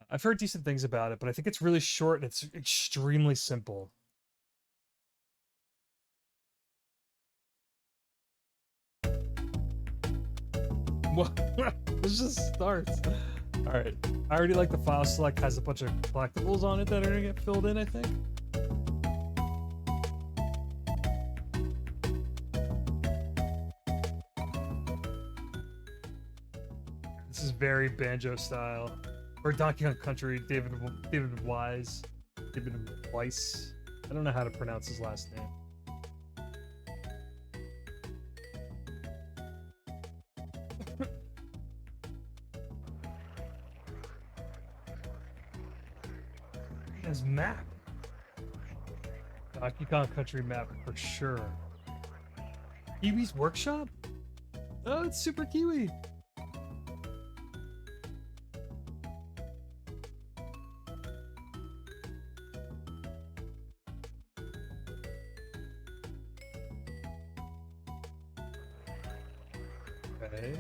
I've heard decent things about it, but I think it's really short and it's extremely simple. This just starts. All right. I already like the file select has a bunch of collectibles on it that are gonna get filled in, I think. This is very Banjo style. Or Donkey Kong Country, David Wise. David Weiss. I don't know how to pronounce his last name. His map. Donkey Kong Country map for sure. Kiwi's Workshop? Oh, it's Super Kiwi. Okay.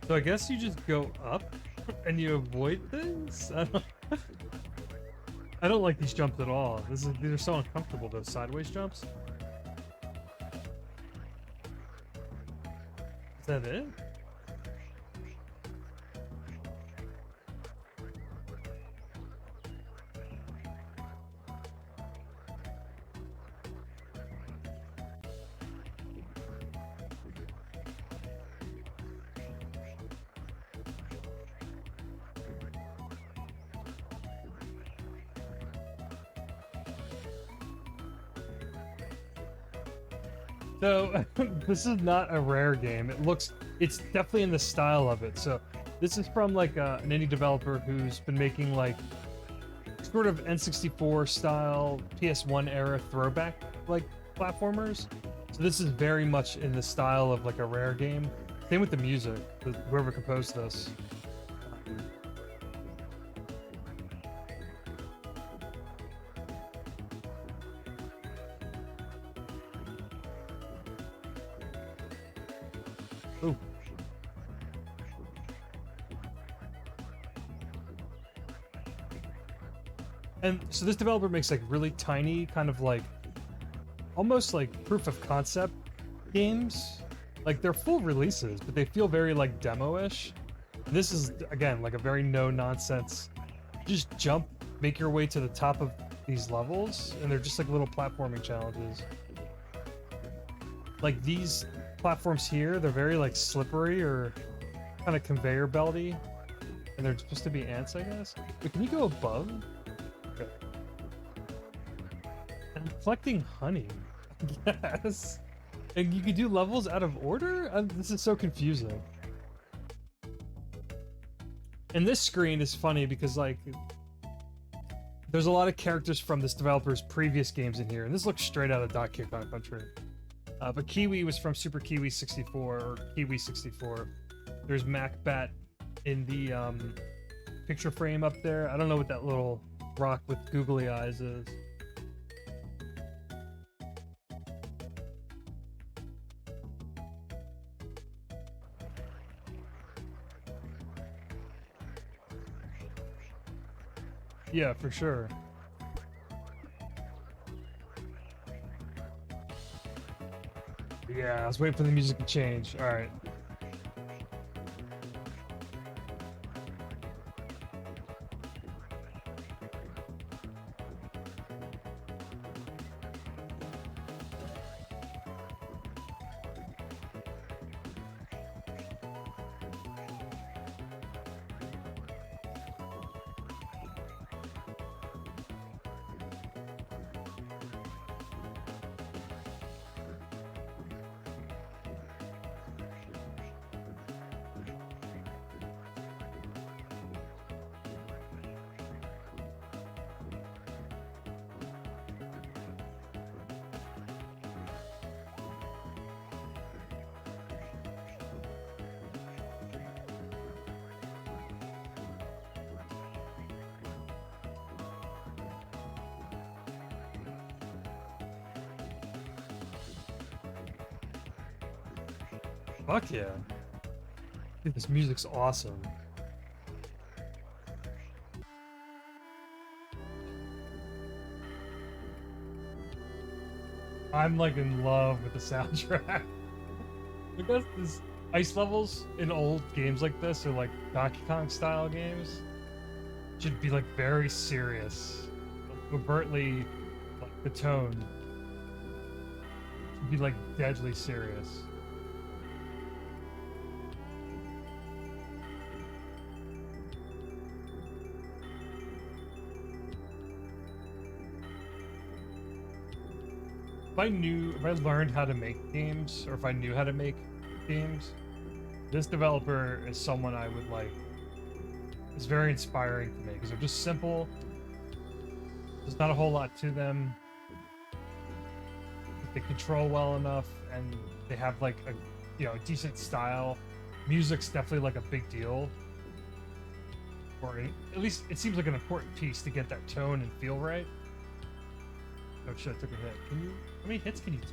So I guess you just go up and you avoid things? I don't like these jumps at all. These are so uncomfortable, those sideways jumps. Is that it? So this is not a rare game. It's definitely in the style of it. So this is from like an indie developer who's been making like sort of N64 style PS1 era throwback like platformers. So this is very much in the style of like a rare game. Same with the music. Whoever composed this. Ooh. And so this developer makes like really tiny, kind of like almost like proof of concept games. Like they're full releases, but they feel very like demo-ish. This is again like a very no nonsense. Just jump, make your way to the top of these levels, and they're just like little platforming challenges. Like these platforms here, they're very like slippery or kind of conveyor belty, and they're supposed to be ants, I guess. Wait, can you go above? Okay. I'm collecting honey. Yes. And you could do levels out of order? This is so confusing. And this screen is funny because like there's a lot of characters from this developer's previous games in here, and this looks straight out of Donkey Kong Country. But Kiwi was from Super Kiwi 64 or Kiwi 64. There's MacBat in the picture frame up there. I don't know what that little rock with googly eyes is. Yeah, for sure. Yeah, I was waiting for the music to change. All right. Fuck yeah. Dude, this music's awesome. I'm like in love with the soundtrack. Because this ice levels in old games like this, or like Donkey Kong style games, should be like very serious. Overtly, like the tone should be like deadly serious. If I learned how to make games, or if I knew how to make games, this developer is someone I would like. It's very inspiring to me because they're just simple. There's not a whole lot to them. They control well enough, and they have like a decent style. Music's definitely like a big deal, or at least it seems like an important piece to get that tone and feel right. Oh shit! I took a hit. How many hits can you take?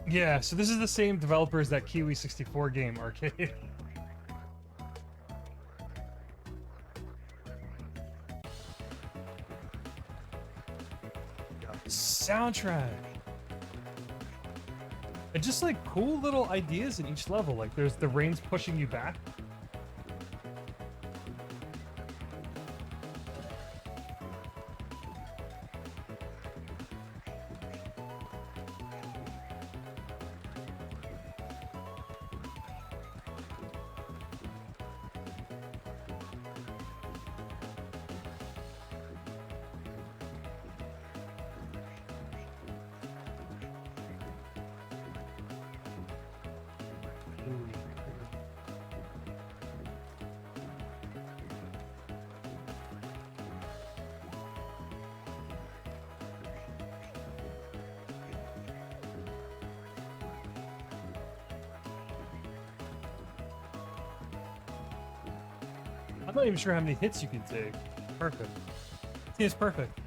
Yeah, so this is the same developer as that Kiwi 64 game, Arcade. Soundtrack! And just like cool little ideas in each level, like there's the rain's pushing you back. I'm not even sure how many hits you can take. Perfect. See, it's perfect.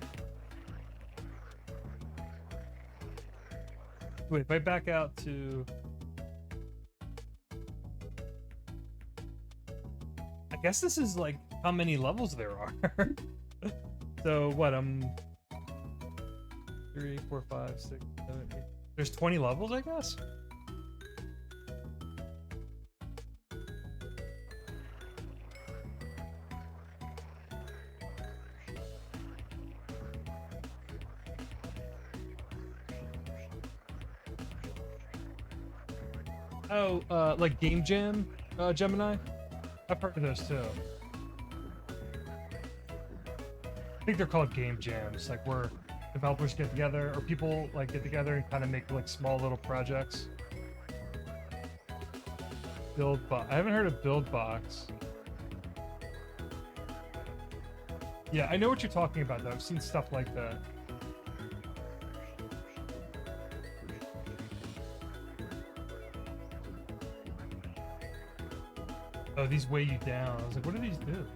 Wait, if I back out to... I guess this is like how many levels there are. So what, 3, 4, 5, 6, 7, 8. There's 20 levels, I guess? Oh, like Game Jam, Gemini? I've heard of those too. I think they're called game jams, like where developers get together, or people like get together and kind of make like small little projects. I haven't heard of Build Box. Yeah, I know what you're talking about though. I've seen stuff like that. Oh, these weigh you down. I was like, what do these do?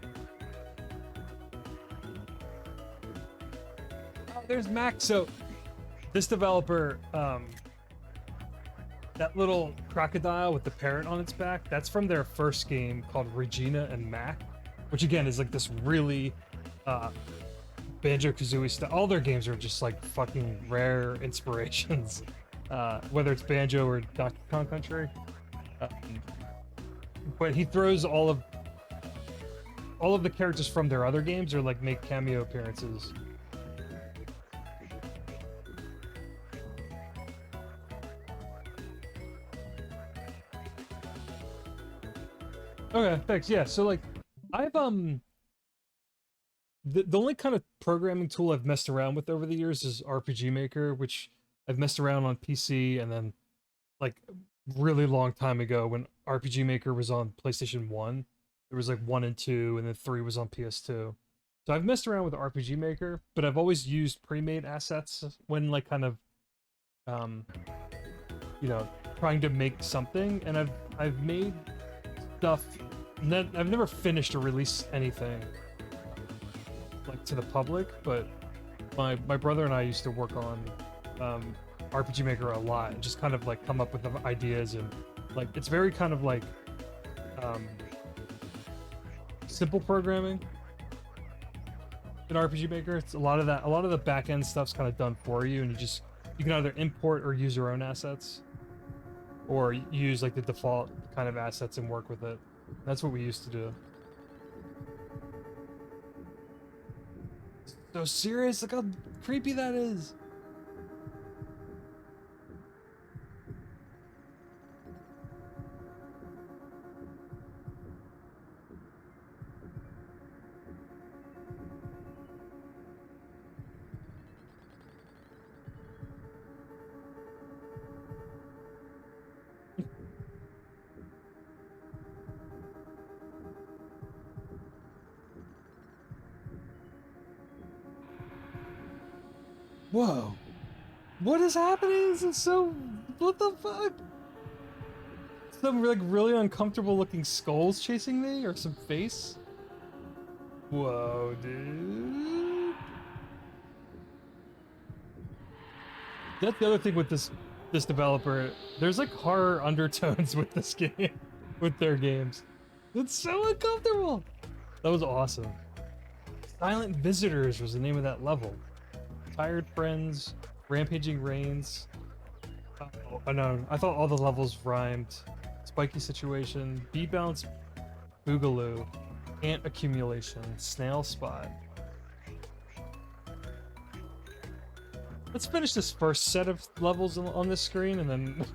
Oh, there's Mac. So, this developer, that little crocodile with the parrot on its back, that's from their first game called Regina and Mac, which again is like this really Banjo-Kazooie style. All their games are just like fucking rare inspirations, whether it's Banjo or Donkey Kong Country. But he throws all of the characters from their other games, or like make cameo appearances. Okay, thanks. Yeah, so like I've the only kind of programming tool I've messed around with over the years is RPG Maker, which I've messed around on PC, and then like really long time ago when RPG Maker was on PlayStation 1, there was like 1 and 2, and then 3 was on PS2. So I've messed around with RPG Maker, but I've always used pre-made assets when like kind of trying to make something, and I've made stuff. I've never finished or released anything like to the public, but my brother and I used to work on RPG Maker a lot and just kind of like come up with the ideas and like it's very kind of like um, simple programming in RPG Maker. It's a lot of that. A lot of the back end stuff's kind of done for you, and you can either import or use your own assets, or use like the default kind of assets and work with it. That's what we used to do. So serious, look how creepy that is. Whoa. What is happening? This is so... What the fuck? Some like really uncomfortable looking skulls chasing me? Or some face? Whoa, dude. That's the other thing with this developer. There's like horror undertones with this game. With their games. It's so uncomfortable. That was awesome. Silent Visitors was the name of that level. Tired Friends, Rampaging Rains. Oh no, I thought all the levels rhymed. Spiky Situation, B-Bounce Boogaloo, Ant Accumulation, Snail Spot. Let's finish this first set of levels on this screen and then...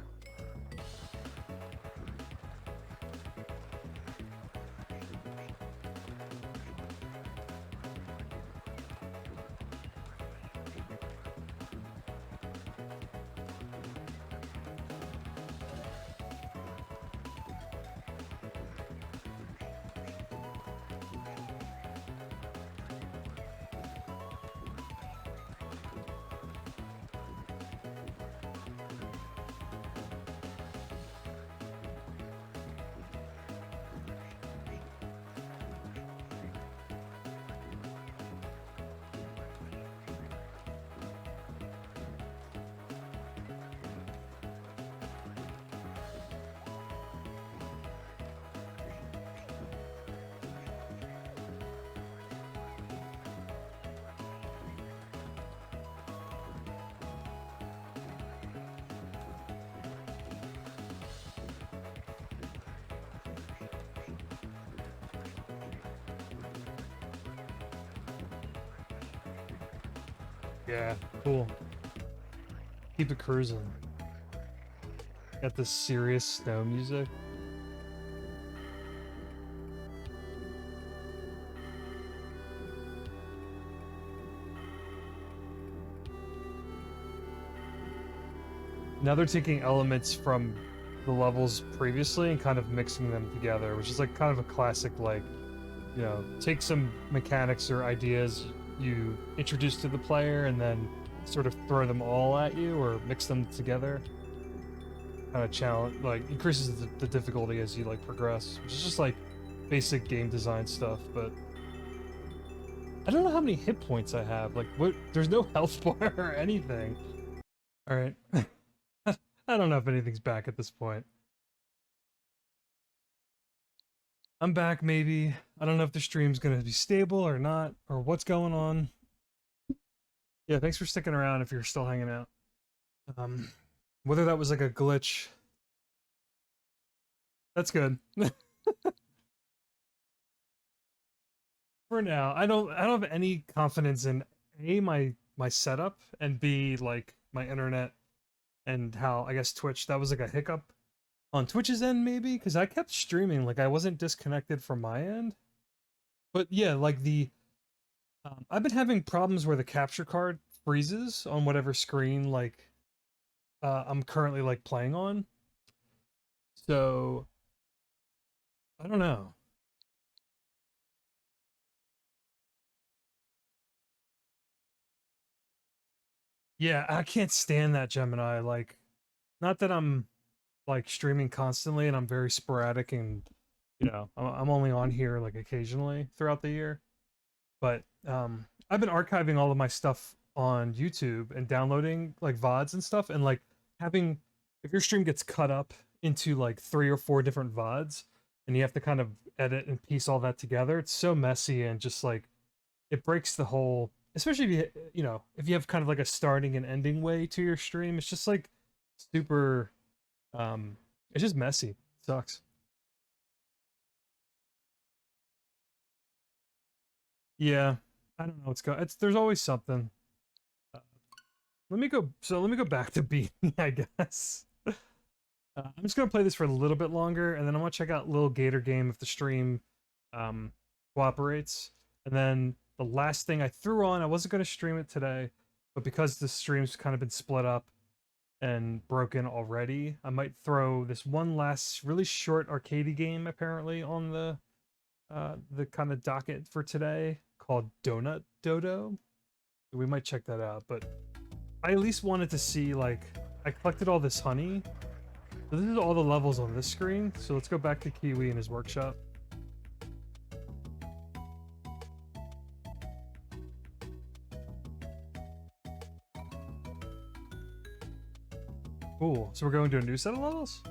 Yeah, cool. Keep it cruising. Got this serious snow music. Now they're taking elements from the levels previously and kind of mixing them together, which is like kind of a classic, like, you know, take some mechanics or ideas you introduce to the player and then sort of throw them all at you or mix them together. Kind of challenge, like, increases the difficulty as you like progress, which is just like basic game design stuff. But I don't know how many hit points I have. Like, what? There's no health bar or anything. All right. I don't know if anything's back at this point. I'm back, maybe. I don't know if the stream's gonna be stable or not, or what's going on. Yeah, thanks for sticking around if you're still hanging out. Whether that was like a glitch. That's good. For now, I don't have any confidence in A, my setup, and B, like my internet and how I guess Twitch, that was like a hiccup on Twitch's end maybe, because I kept streaming, like I wasn't disconnected from my end. But yeah, like I've been having problems where the capture card freezes on whatever screen like I'm currently like playing on. So I don't know. Yeah, I can't stand that Gemini. Like, not that I'm like streaming constantly and I'm very sporadic and I'm only on here like occasionally throughout the year. But I've been archiving all of my stuff on YouTube and downloading like VODs and stuff, and like having if your stream gets cut up into like 3 or 4 different VODs, and you have to kind of edit and piece all that together, it's so messy and just like it breaks the whole. Especially if if you have kind of like a starting and ending way to your stream, it's just like super. It's just messy. It sucks. Yeah, I don't know what's going. It's there's always something. Uh, let me go. So let me go back to Beanie, I guess. I'm just gonna play this for a little bit longer, and then I want to check out Lil Gator Game if the stream um, cooperates. And then the last thing I threw on, I wasn't gonna stream it today, but because the stream's kind of been split up and broken already, I might throw this one last really short arcadey game apparently on the kind of docket for today called Donut Dodo. We might check that out, but I at least wanted to see, like, I collected all this honey. So this is all the levels on this screen. So let's go back to Kiwi in his workshop. Cool. So we're going to a new set of levels?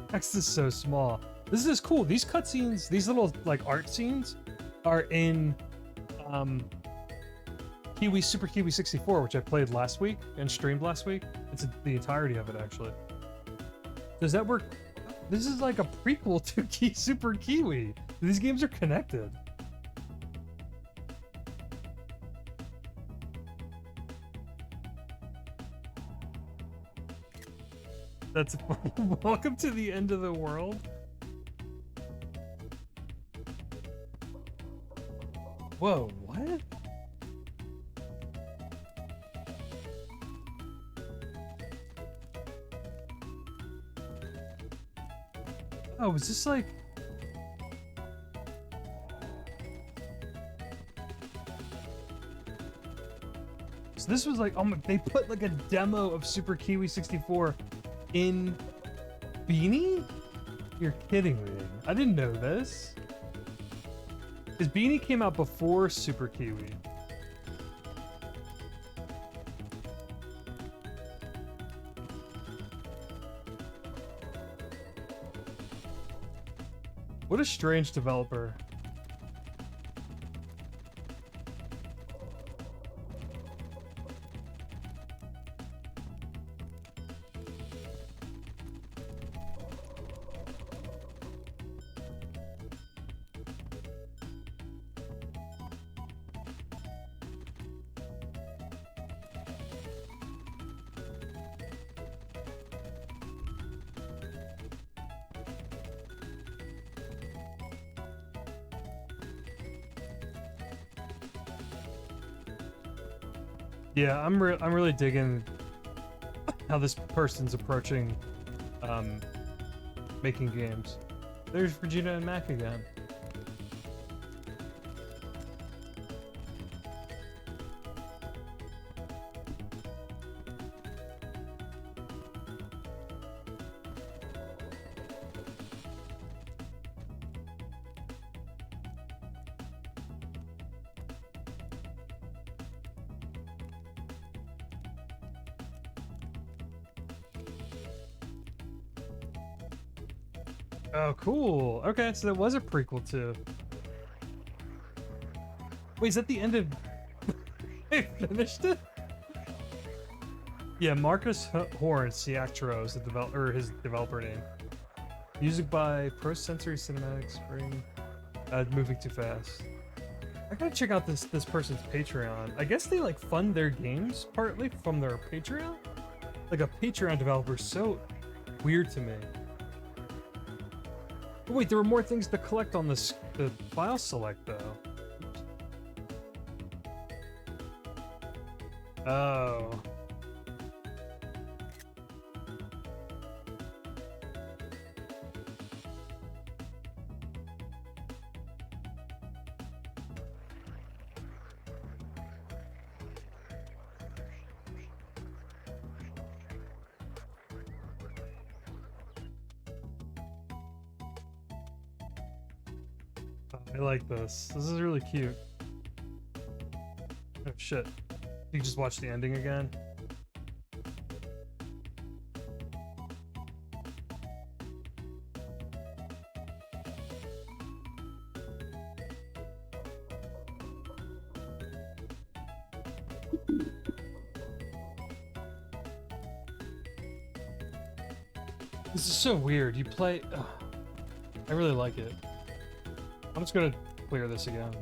Text is so small. This is cool. These cutscenes, these little like art scenes, are in Super Kiwi 64, which I played last week and streamed last week. It's the entirety of it actually. Does that work? This is like a prequel to Super Kiwi. These games are connected. That's welcome to the end of the world. Whoa, what? Oh, is this like... So this was like, oh my, they put like a demo of Super Kiwi 64 in Beeny? You're kidding me. I didn't know this. Because Beeny came out before Super Kiwi. What a strange developer. Yeah, I'm really digging how this person's approaching making games. There's Regina and Mac again. Oh, cool. Okay, so that was a prequel too. Wait, is that the end of... I finished it? Yeah, Marcus Horn, Ciactro is the developer, or his developer name. Music by Pro Sensory Cinematic Spring. Moving too fast. I gotta check out this person's Patreon. I guess they like fund their games partly from their Patreon? Like a Patreon developer is so weird to me. Oh, wait, there were more things to collect on this the file select though. Oh. I like this. This is really cute. Oh shit. You just watch the ending again? This is so weird. You play... Ugh. I really like it. I'm just gonna clear this again.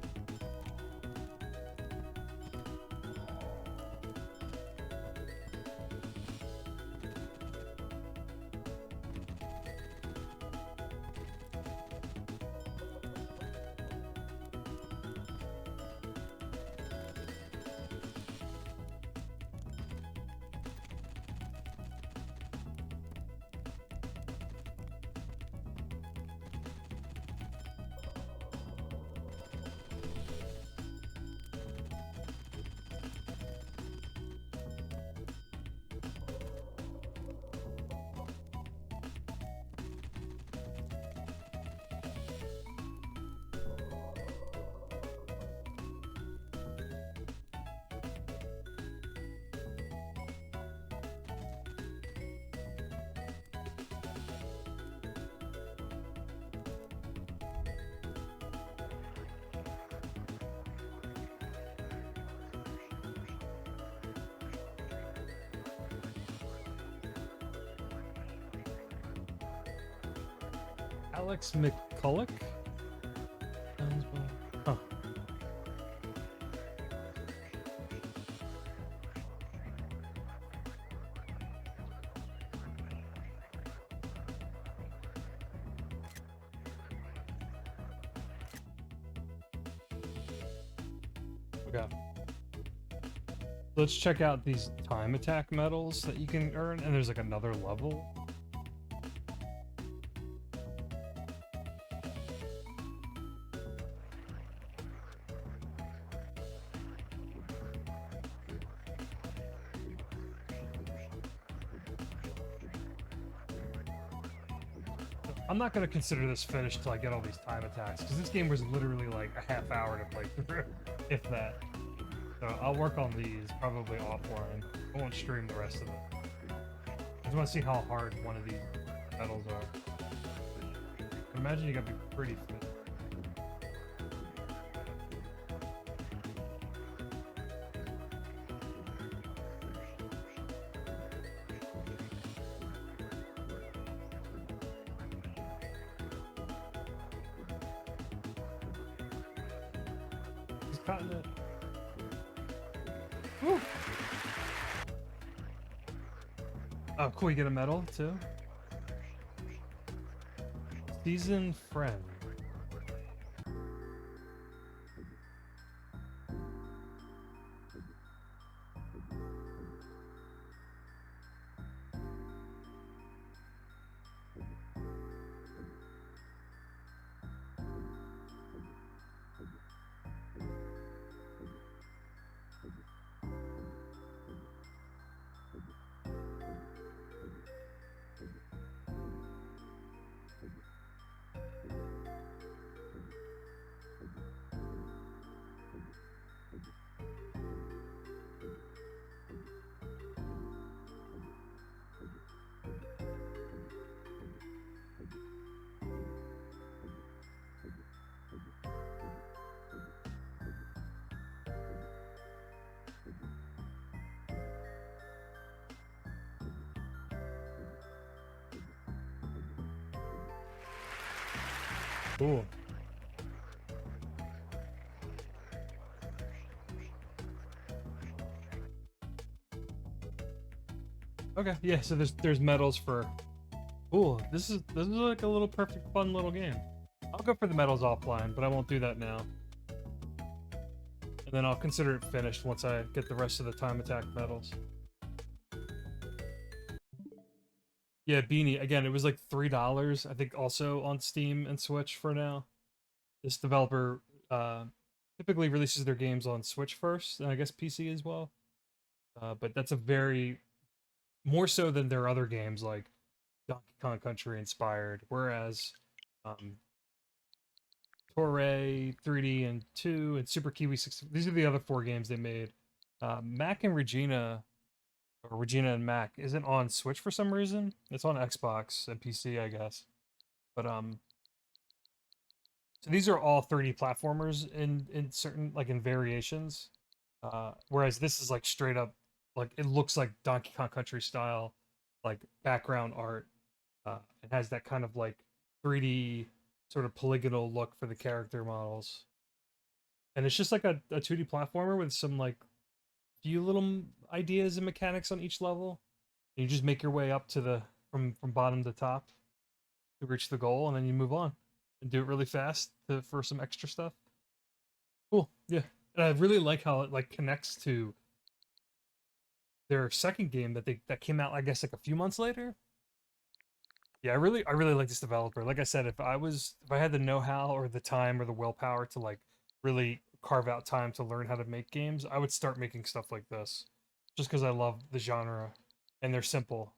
Alex McCulloch? Huh. Okay. Let's check out these time attack medals that you can earn, and there's like another level. I'm not going to consider this finished till I get all these time attacks, because this game was literally like a half hour to play through, if that. So I'll work on these probably offline. I won't stream the rest of it. I just want to see how hard one of these medals are. I imagine you got to be pretty fit. Cutting it. Woo. Oh, cool, you get a medal too? Seasoned friend. Cool. Okay, yeah, so there's medals for Cool. This is like a little perfect, fun little game. I'll go for the medals offline, but I won't do that now. And then I'll consider it finished once I get the rest of the time attack medals. Yeah, Beany. Again, it was like $3, I think, also on Steam and Switch for now. This developer uh, typically releases their games on Switch first, and I guess PC as well. But that's a very more so than their other games like Donkey Kong Country inspired. Whereas um, Torre 3D and 2 and Super Kiwi 6, these are the other four games they made. Mac and Regina, or Regina and Mac, isn't on Switch for some reason. It's on Xbox and PC, I guess. But so these are all 3D platformers in certain like in variations. Whereas this is like straight up like it looks like Donkey Kong Country style, like background art. It has that kind of like 3D sort of polygonal look for the character models, and it's just like a 2D platformer with some like few little ideas and mechanics on each level. And you just make your way up to the from bottom to top to reach the goal, and then you move on and do it really fast for some extra stuff. Cool, yeah. And I really like how it like connects to their second game that came out, I guess, like a few months later. Yeah, I really like this developer. Like I said, if I had the know-how or the time or the willpower to like really carve out time to learn how to make games, I would start making stuff like this. Just because I love the genre and they're simple.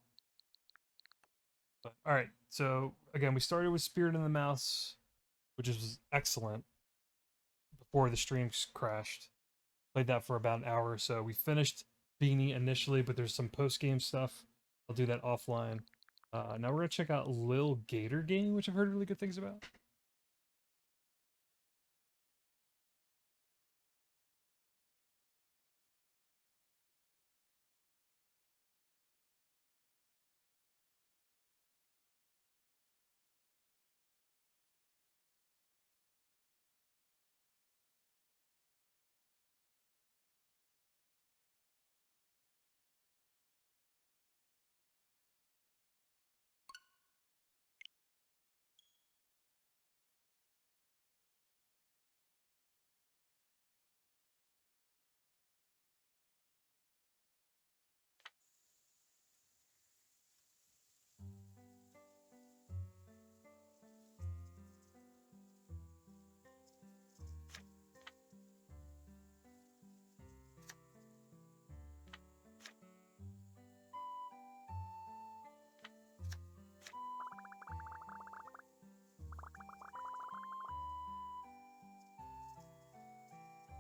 But all right, so again, we started with Spirit in the Mouse, which was excellent before the streams crashed. Played that for about an hour or so. We finished Beanie initially, but there's some post-game stuff. I'll do that offline. Now we're gonna check out Lil Gator Game, which I've heard really good things about.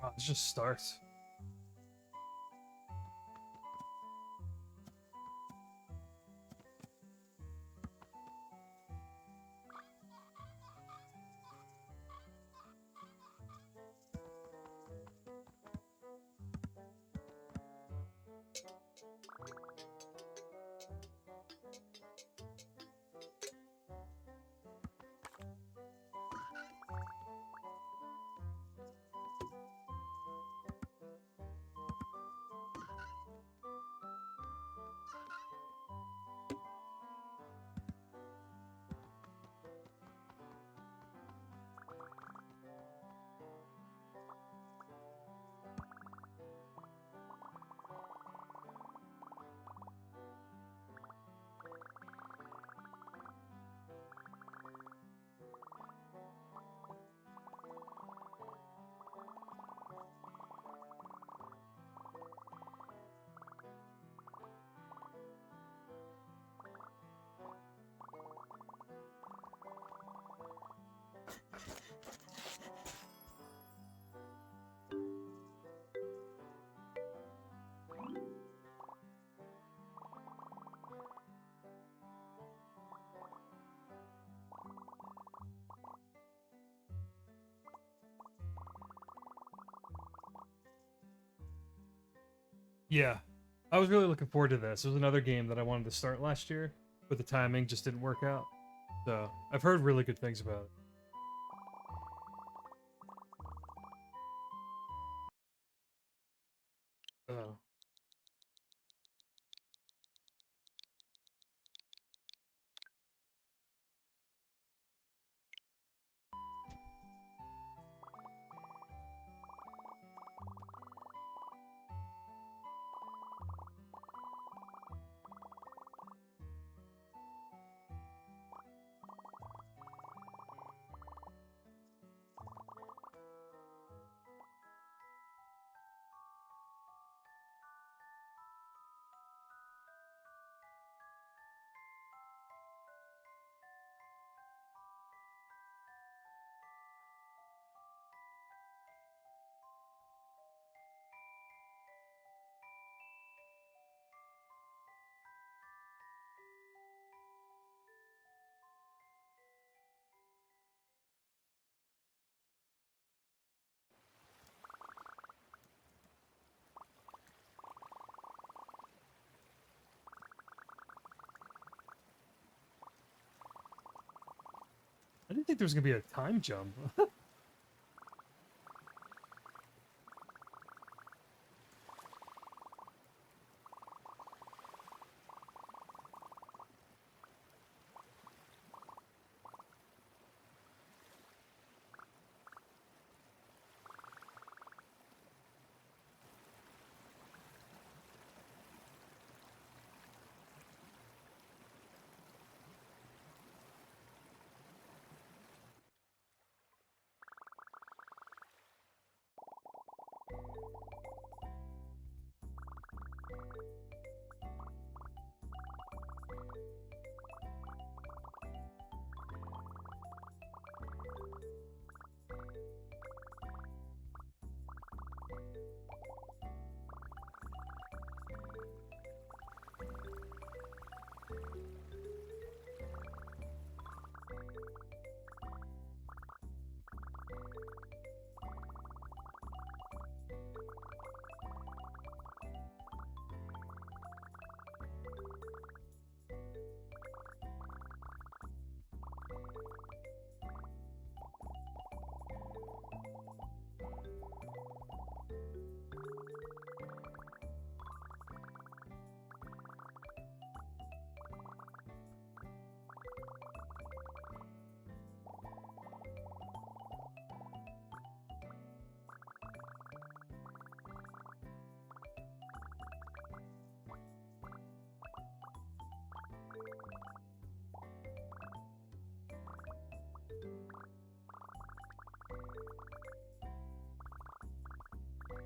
Oh, it just starts. Yeah, I was really looking forward to this. It was another game that I wanted to start last year, but the timing just didn't work out. So I've heard really good things about it. I didn't think there was gonna be a time jump.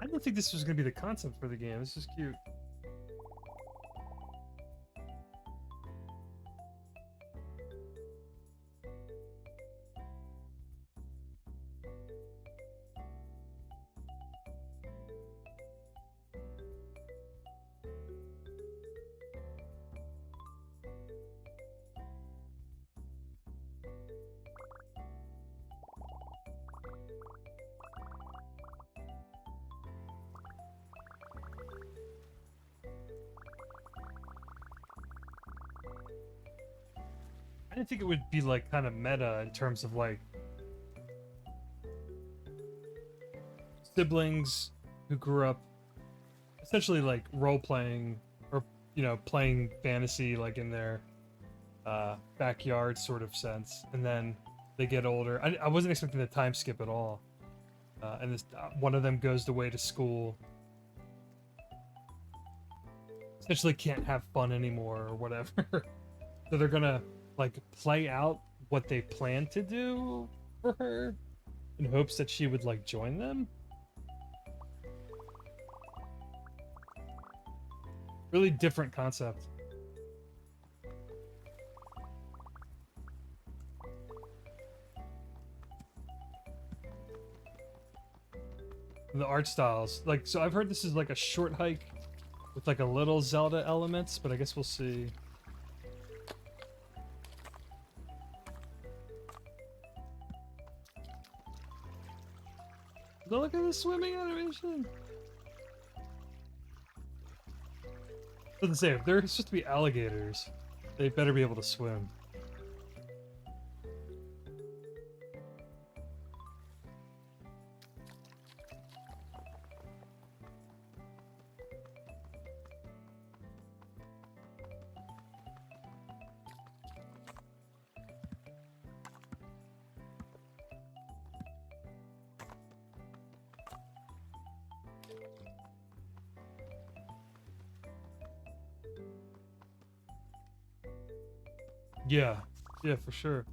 I didn't think this was gonna be the concept for the game. This is cute. I didn't think it would be like kind of meta in terms of like siblings who grew up essentially like role playing or playing fantasy like in their backyard sort of sense, and then they get older. I wasn't expecting the time skip at all, and this one of them goes away to school, essentially can't have fun anymore or whatever. So they're gonna like play out what they plan to do for her in hopes that she would like join them. Really different concept. The art styles, like, so I've heard this is like a short hike with like a little Zelda elements, but I guess we'll see. Look at the swimming animation. Doesn't say if they're supposed to be alligators, they better be able to swim. Yeah, yeah, for sure.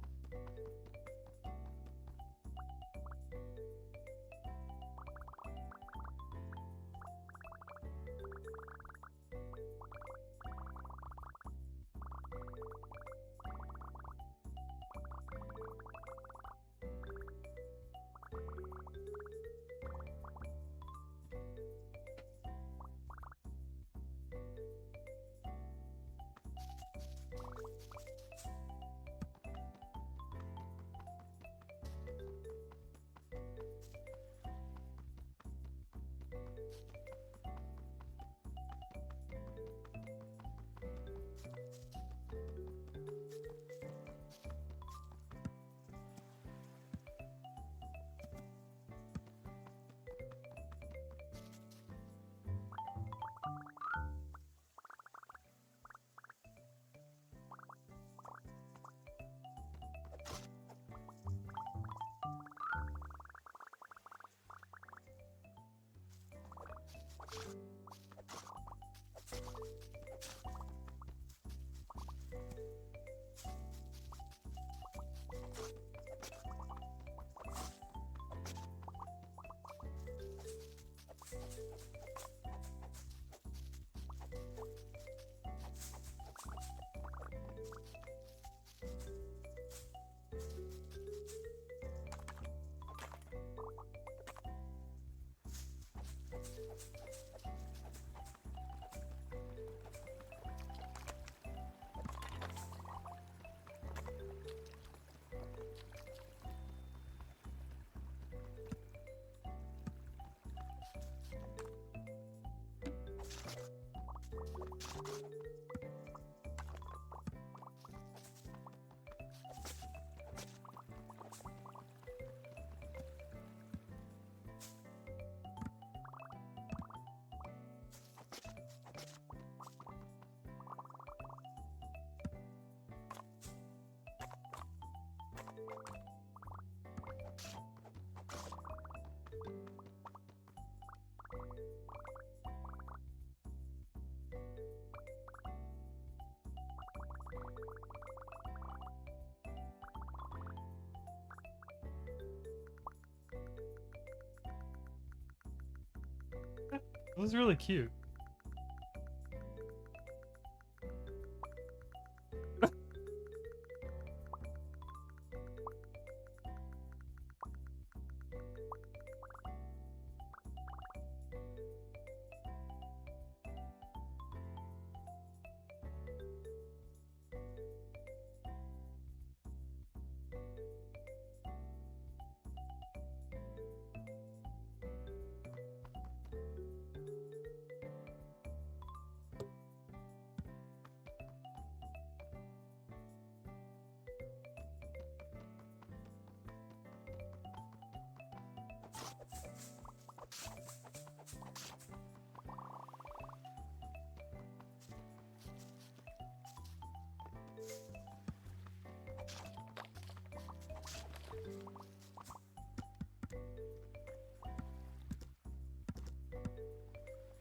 It was really cute.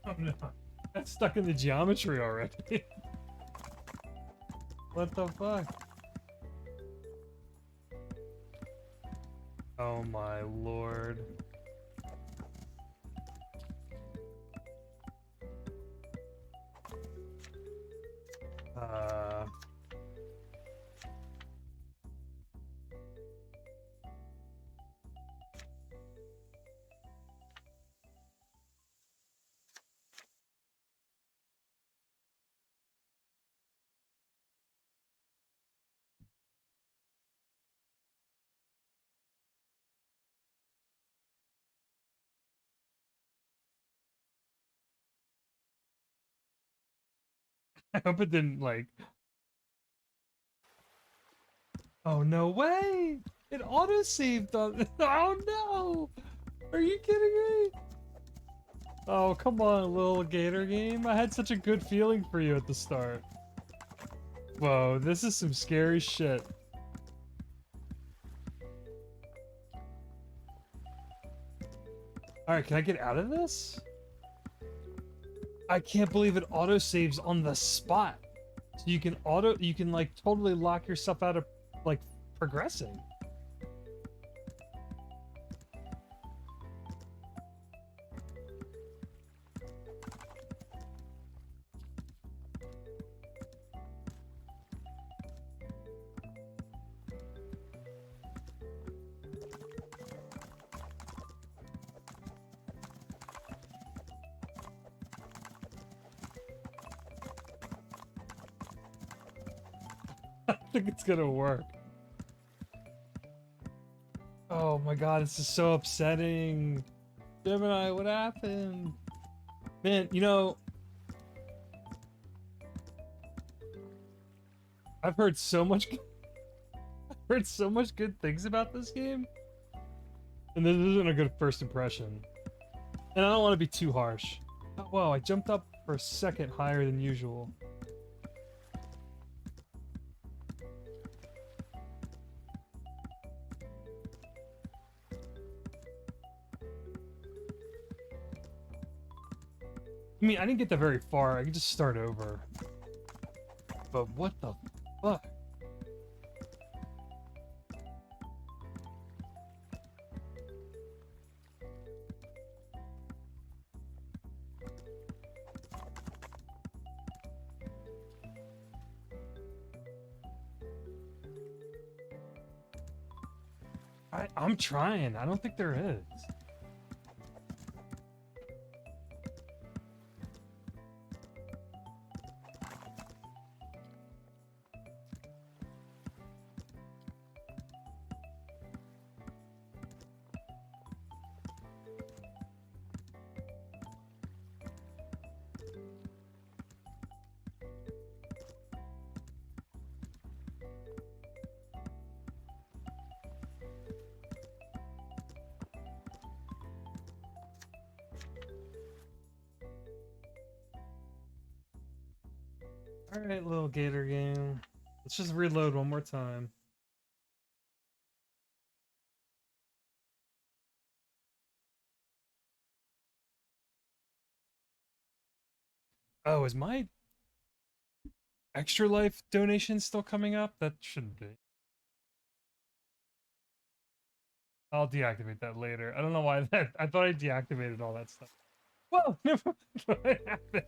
Oh no, that's stuck in the geometry already. What the fuck? Oh my lord. Uh... I hope it didn't like... Oh no way! It auto-saved on... Oh no! Are you kidding me? Oh, come on, Lil Gator Game. I had such a good feeling for you at the start. Whoa, this is some scary shit. Alright, can I get out of this? I can't believe it auto-saves on the spot. So you can like totally lock yourself out of like progressing. I think it's gonna work. Oh my god, this is so upsetting. Gemini, what happened? Man, you know, I've heard so much good things about this game. And this isn't a good first impression. And I don't want to be too harsh. Oh, whoa, I jumped up for a second higher than usual. I mean, I didn't get that very far. I could just start over. But what the fuck? I'm trying. I don't think there is. Alright, Lil Gator Game. Let's just reload one more time. Oh, is my Extra Life donation still coming up? That shouldn't be. I'll deactivate that later. I don't know why that... I thought I deactivated all that stuff. What? Whoa, never what happened?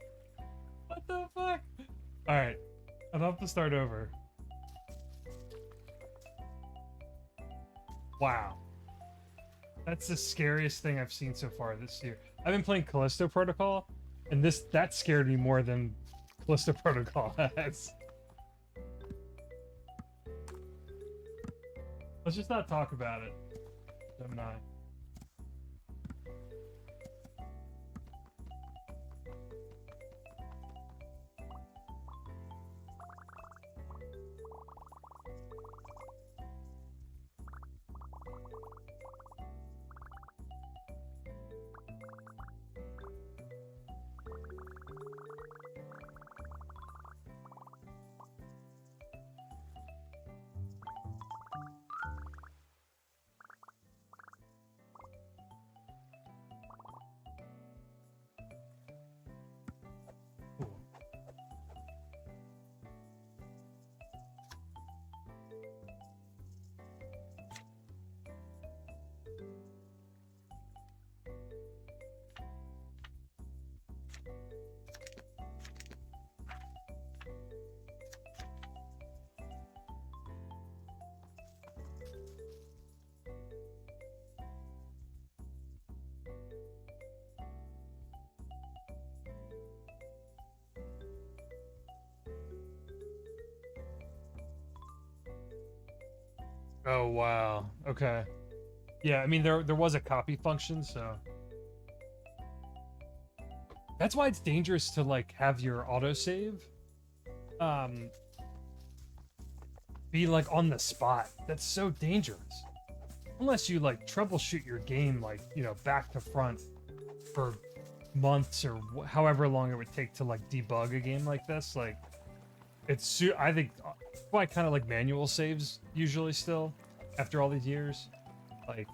What the fuck? Alright. I'll have to start over. Wow. That's the scariest thing I've seen so far this year. I've been playing Callisto Protocol, and that scared me more than Callisto Protocol has. Let's just not talk about it, Gemini. Oh wow. Okay. Yeah, I mean there was a copy function, so that's why it's dangerous to like have your autosave um be like on the spot. That's so dangerous. Unless you like troubleshoot your game like, you know, back to front for months or however long it would take to like debug a game like this, like I think why kind of like manual saves usually still after all these years. Like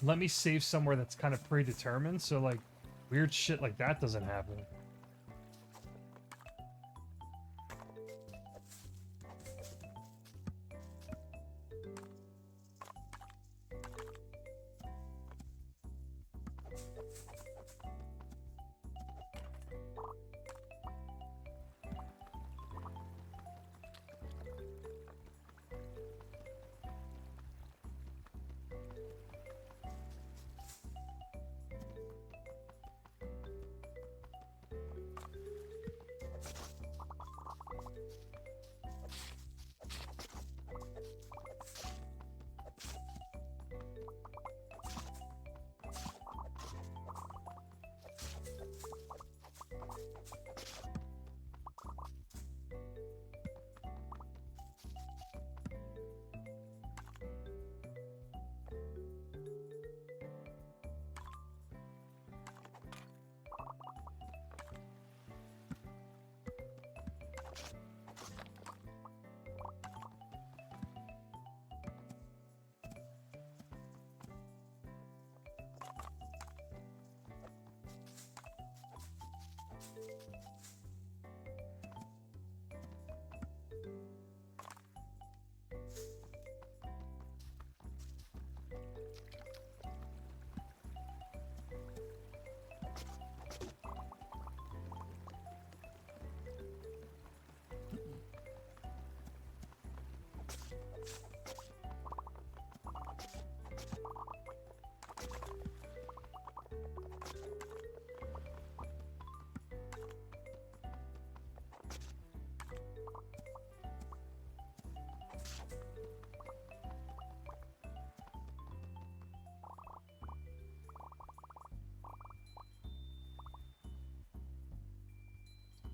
let me save somewhere that's kind of predetermined so like weird shit like that doesn't happen.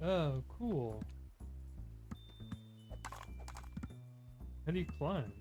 Oh, cool. How do you climb?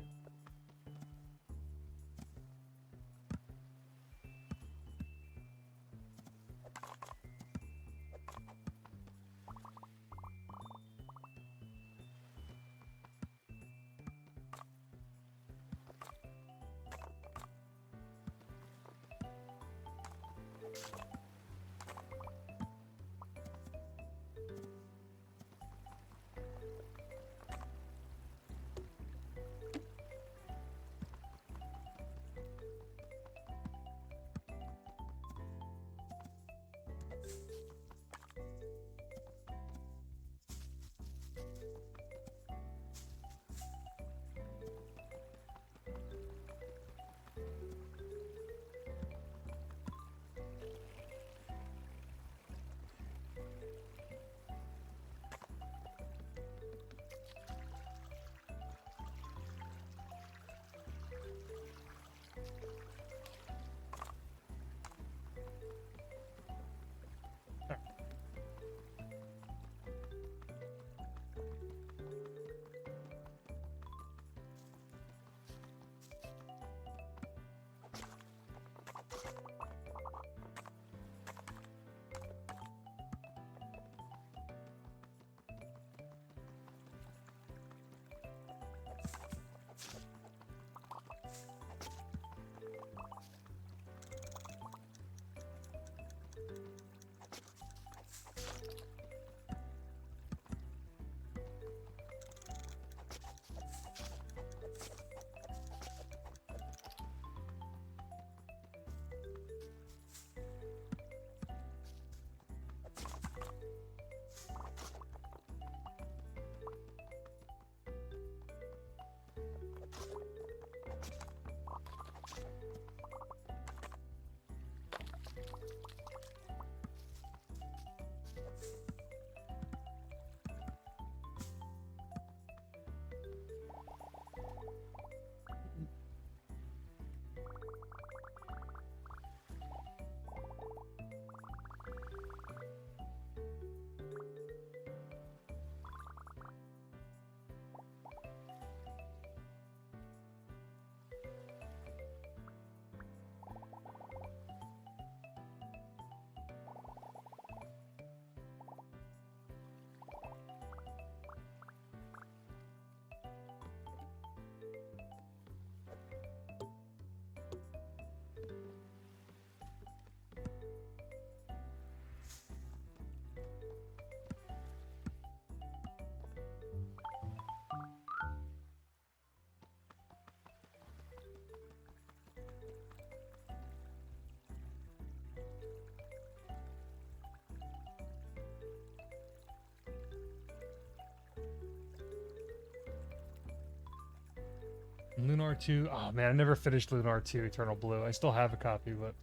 Lunar 2. Oh man, I never finished Lunar 2 Eternal Blue. I still have a copy, but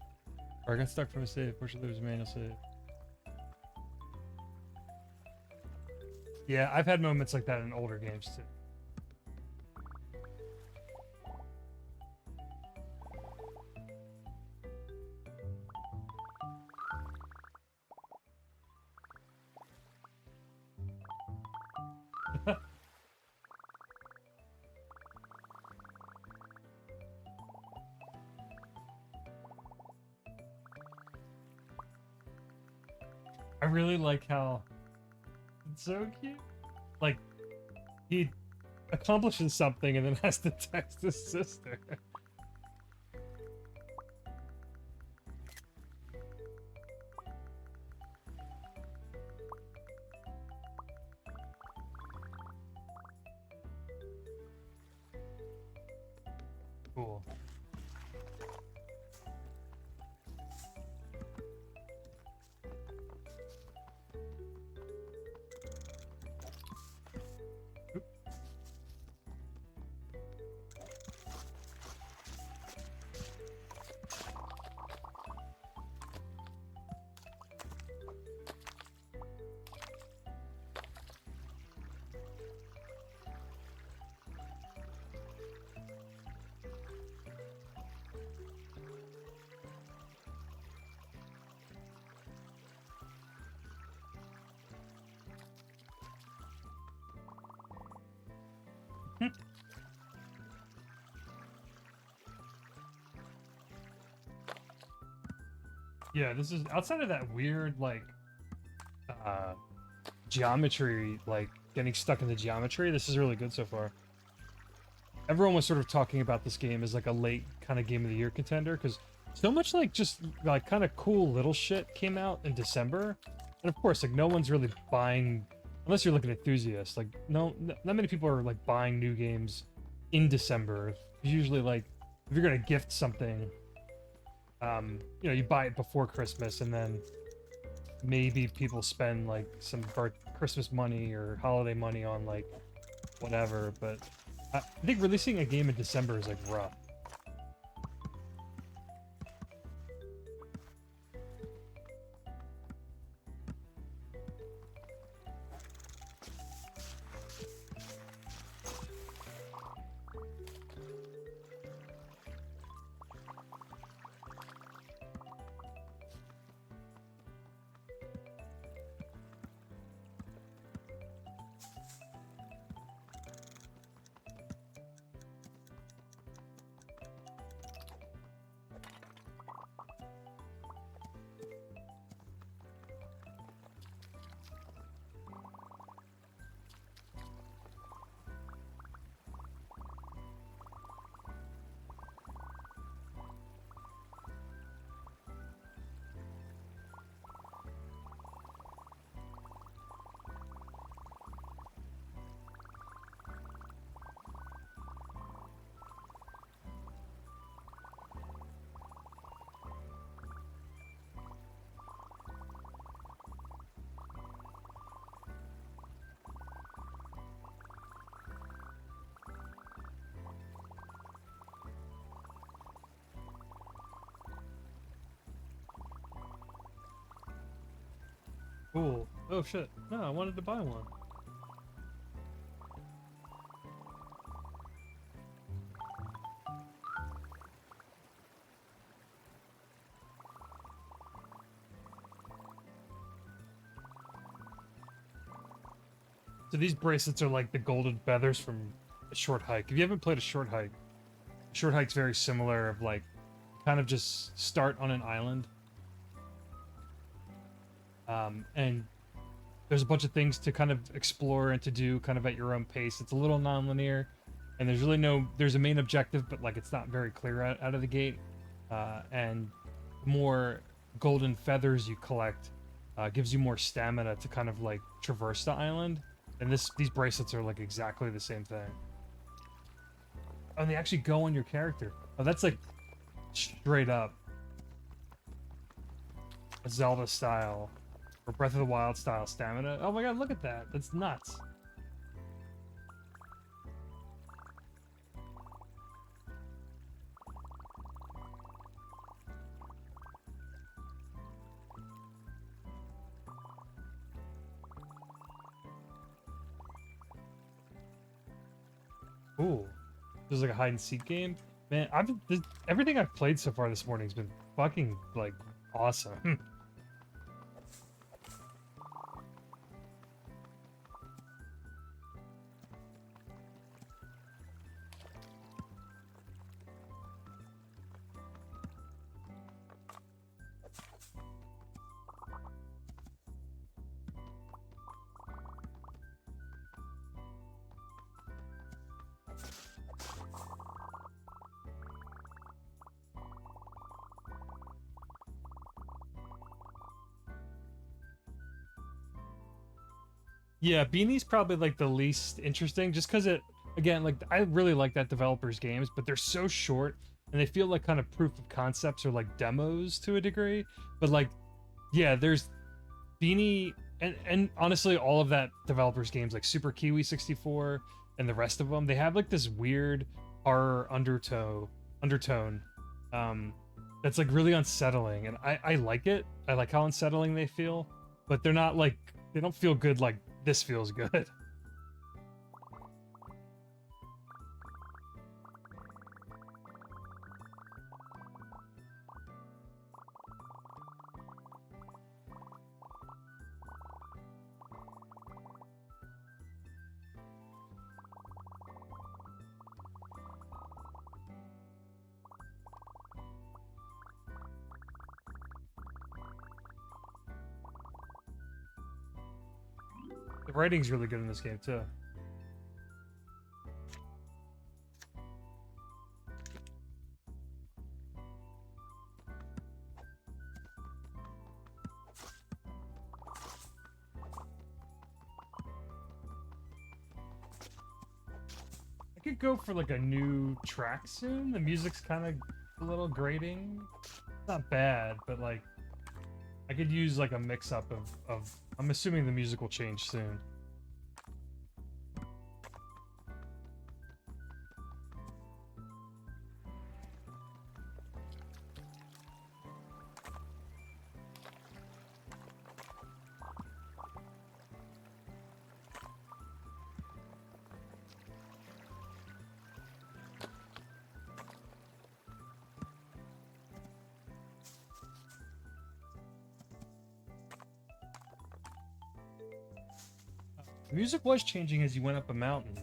or I got stuck from a save. Fortunately, there was a manual save. Yeah, I've had moments like that in older games too. I really like how it's so cute. Like, he accomplishes something and then has to text his sister. Cool. Yeah, this is outside of that weird like geometry, like getting stuck in the geometry. This is really good so far. Everyone was sort of talking about this game as like a late kind of game of the year contender because so much like just like kind of cool little shit came out in December, and of course like no one's really buying unless you're looking at enthusiasts. Like not many people are like buying new games in December. Usually like if you're gonna gift something, you know, you buy it before Christmas and then maybe people spend like some Christmas money or holiday money on like whatever, but I think releasing a game in December is like rough. Cool. Oh shit. No, I wanted to buy one. So these bracelets are like the golden feathers from a short hike. If you haven't played a short hike's very similar of like kind of just start on an island. And there's a bunch of things to kind of explore and to do kind of at your own pace. It's a little non-linear, and there's a main objective, but like it's not very clear out of the gate. And more golden feathers you collect gives you more stamina to kind of like traverse the island. And these bracelets are like exactly the same thing. Oh, and they actually go on your character. Oh, that's like straight up a Zelda style or Breath of the Wild style stamina. Oh my god, look at that. That's nuts. Ooh, there's like a hide and seek game. Man, everything I've played so far this morning has been fucking like awesome. Yeah, Beanie's probably like the least interesting just because it, again, like I really like that developer's games, but they're so short and they feel like kind of proof of concepts or like demos to a degree. But like, yeah, there's Beanie and honestly, all of that developer's games like Super Kiwi 64 and the rest of them, they have like this weird horror undertone, um, that's like really unsettling, and I like it. I like how unsettling they feel, but they're not like they don't feel good like this feels good. The writing's really good in this game too. I could go for like a new track soon. The music's kind of a little grating. It's not bad, but like I could use like a mix up of I'm assuming the music will change soon. The music was changing as you went up a mountain.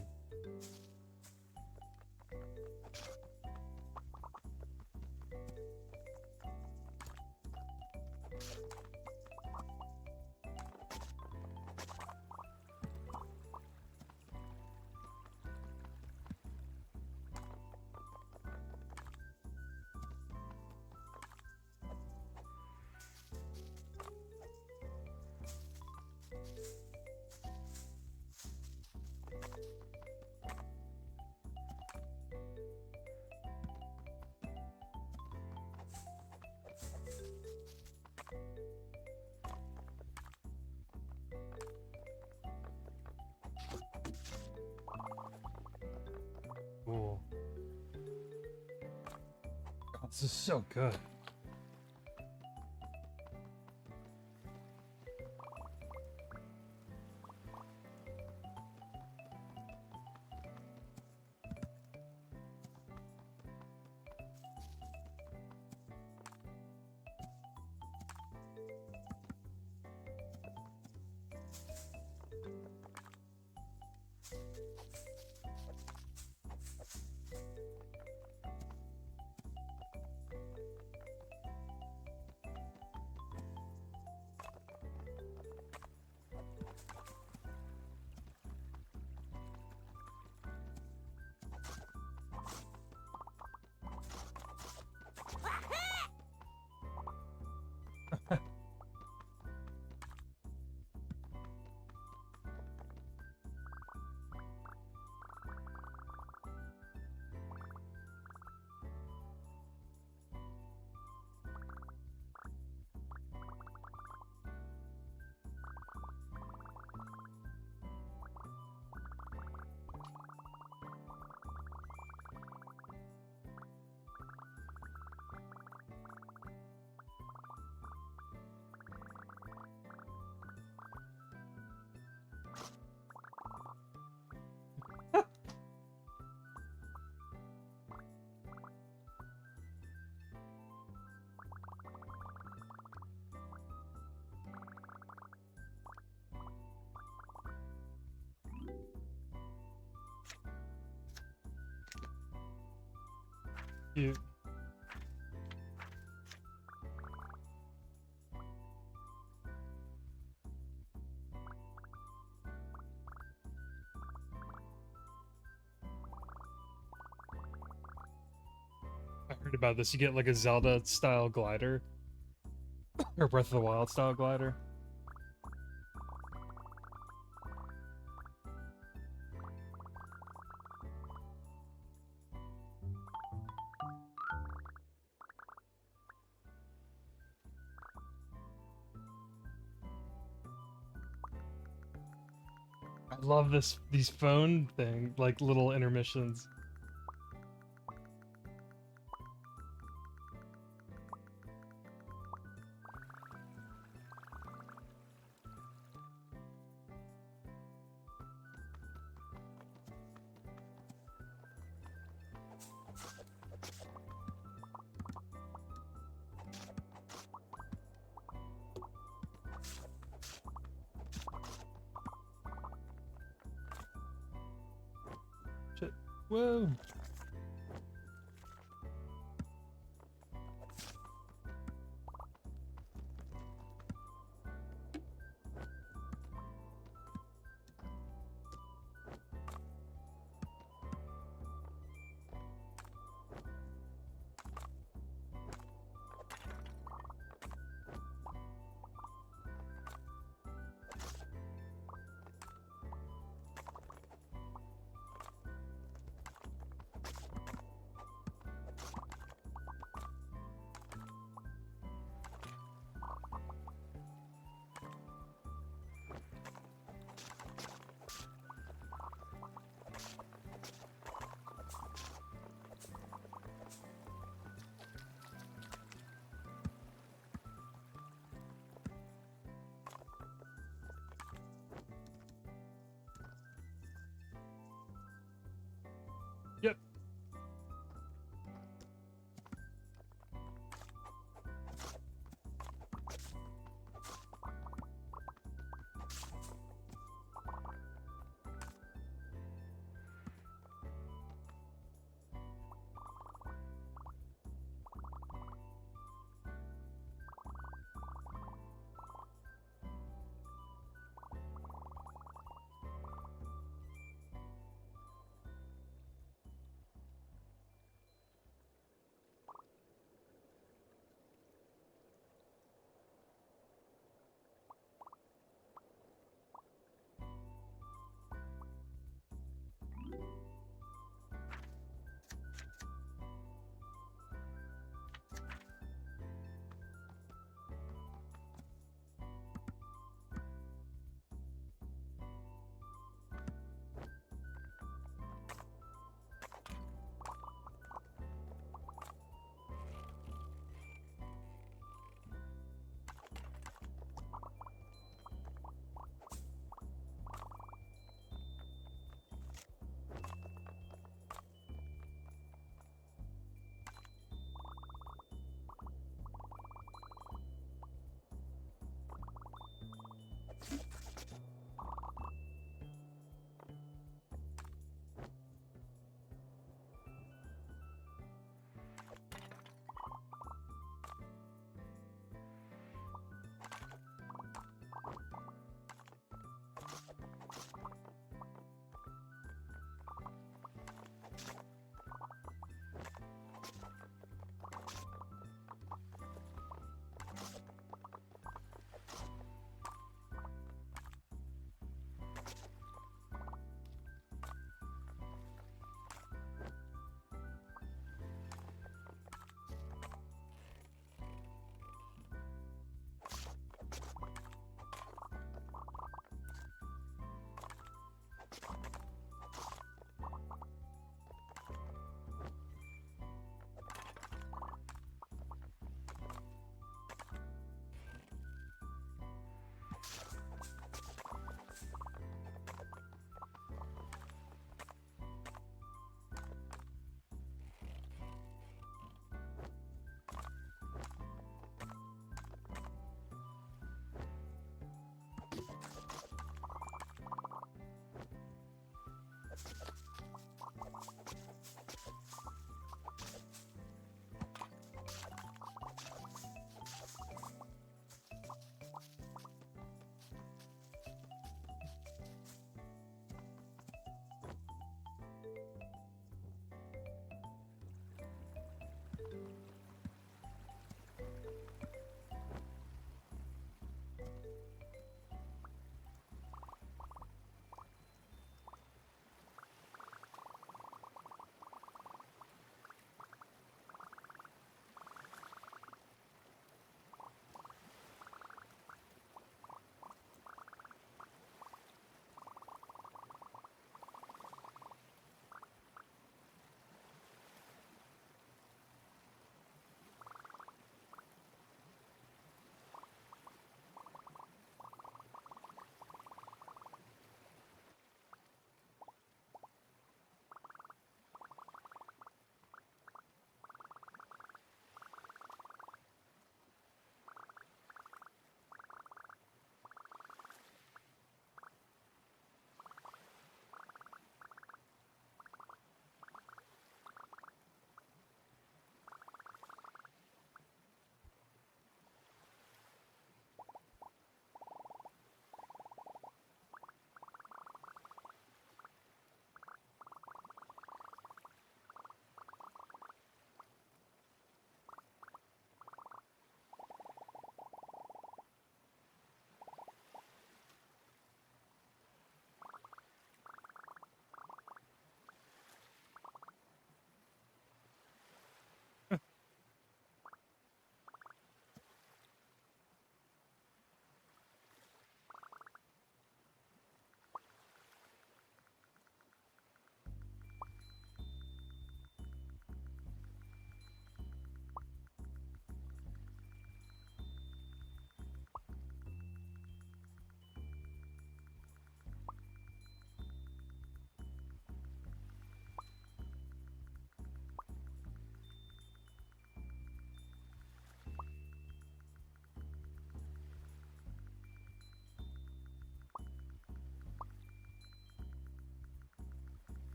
Cool. God, this is so good. Cute. I heard about this. You get like a Zelda style glider. Or Breath of the Wild style glider. I love these phone thing, like little intermissions. Shit. Whoa.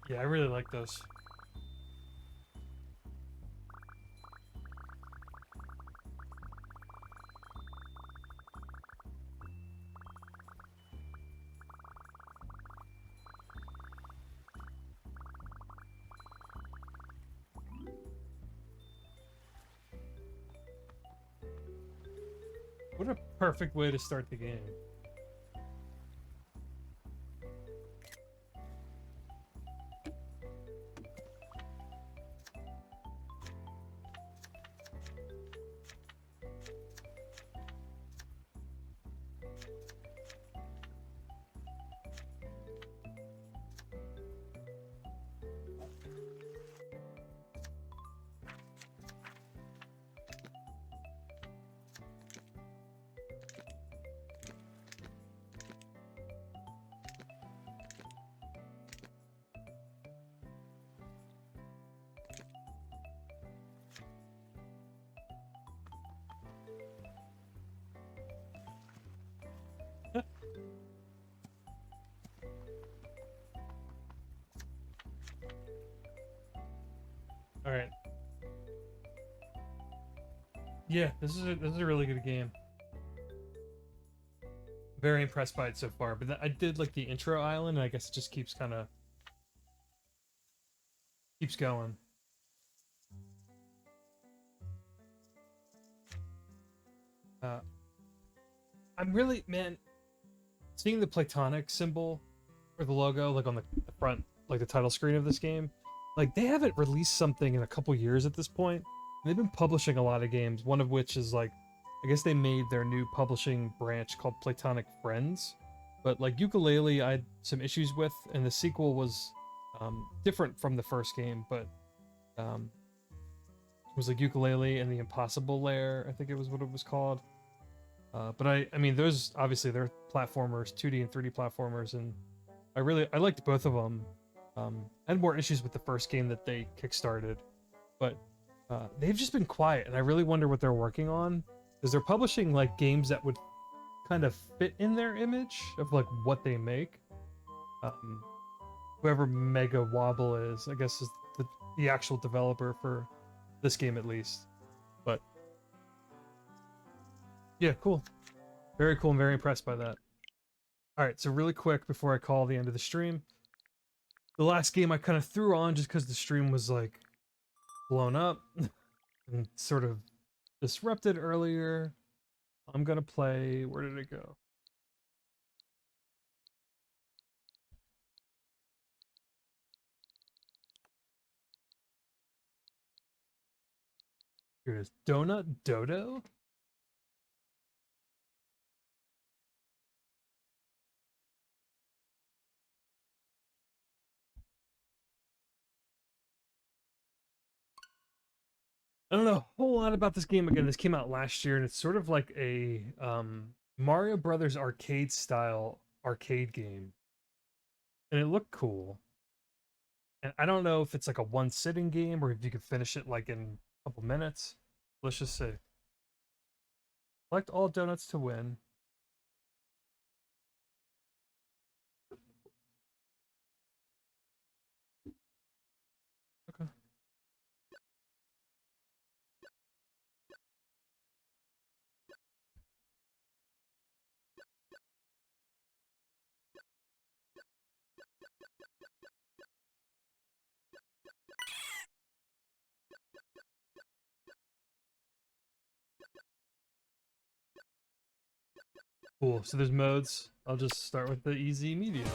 Yeah, I really like those. What a perfect way to start the game. All right. Yeah, this is a really good game. Very impressed by it so far. But I did like the intro island, and I guess it just keeps keeps going. Uh, I'm really, man, seeing the Platonic symbol or the logo like on the front, like the title screen of this game. Like they haven't released something in a couple years at this point. And they've been publishing a lot of games. One of which is like, I guess they made their new publishing branch called Platonic Friends. But like Ukulele, I had some issues with, and the sequel was different from the first game, but it was like Ukulele and the Impossible Lair, I think it was what it was called. But I mean, those obviously they're platformers, 2D and 3D platformers, and I liked both of them. I had more issues with the first game that they kickstarted, but they've just been quiet, and I really wonder what they're working on, because they're publishing like games that would kind of fit in their image of like what they make. Whoever Mega Wobble is, I guess, is the actual developer for this game at least. But yeah, cool. Very cool. I'm very impressed by that. Alright, so really quick before I call the end of the stream. The last game I kind of threw on just because the stream was like blown up and sort of disrupted earlier. I'm gonna play, where did it go? Here it is. Donut Dodo? I don't know a whole lot about this game. Again, this came out last year, and it's sort of like a Mario Brothers arcade style arcade game. And it looked cool. And I don't know if it's like a one sitting game or if you could finish it like in a couple minutes. Let's just see. Collect all donuts to win. Okay. Cool. So there's modes. I'll just start with the easy medium.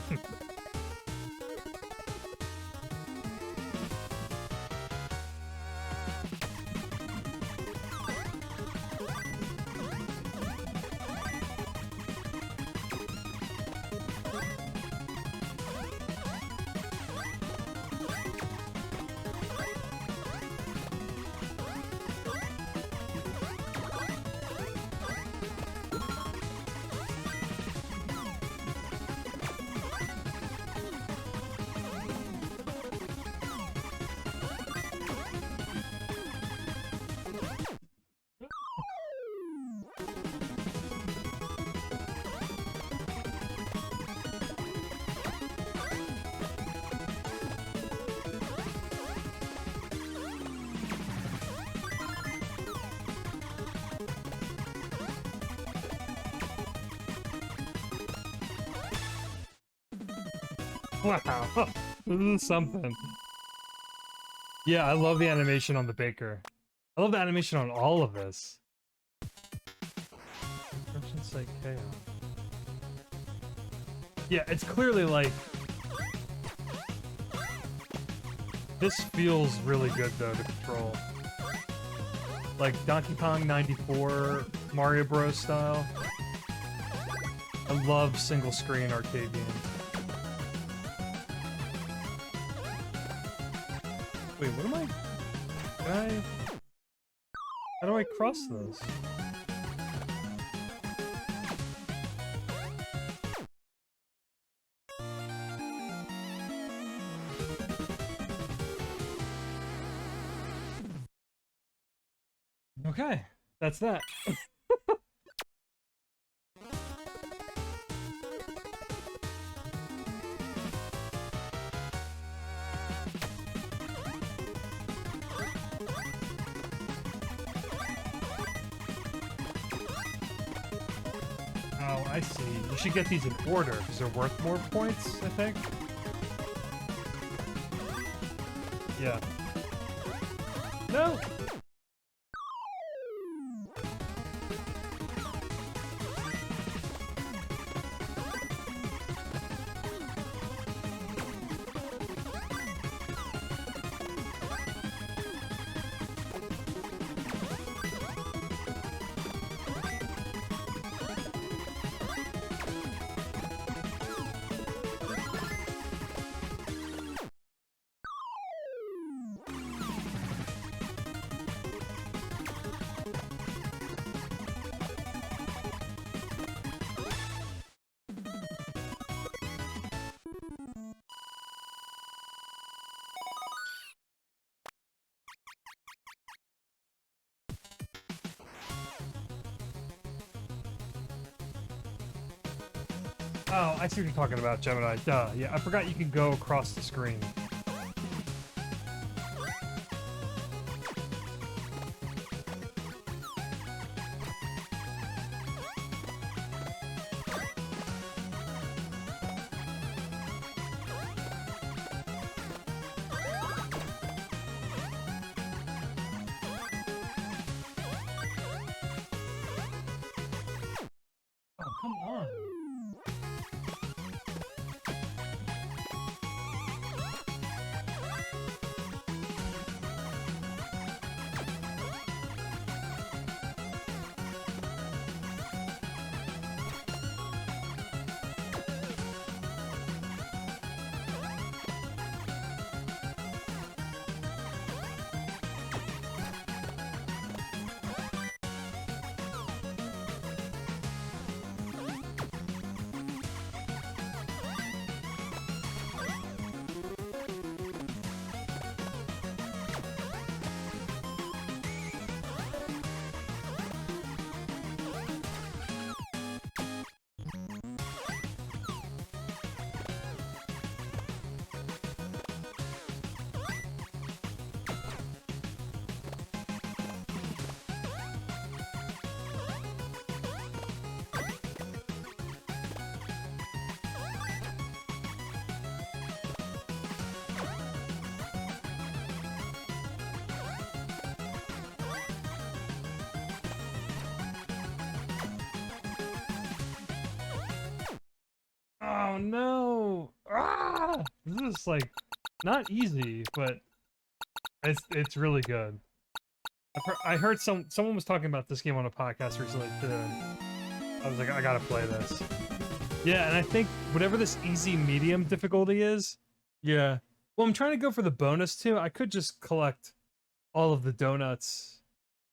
Wow. This is something. Yeah, I love the animation on the baker. I love the animation on all of this. Russian Sight Chaos. Yeah, it's clearly like... This feels really good, though, to control. Like Donkey Kong 94, Mario Bros. Style. I love single-screen arcade games. Wait, what am I... How do I cross those? Okay, that's that. Oh, I see. You should get these in order, because they're worth more points, I think. Yeah. No! Oh, I see what you're talking about, Gemini. Duh. Yeah, I forgot you can go across the screen. Oh, come on. Oh no! Ah! This is like not easy, but it's really good. I heard someone was talking about this game on a podcast recently too. I was like, I gotta play this. Yeah, and I think whatever this easy medium difficulty is, yeah. Well, I'm trying to go for the bonus too. I could just collect all of the donuts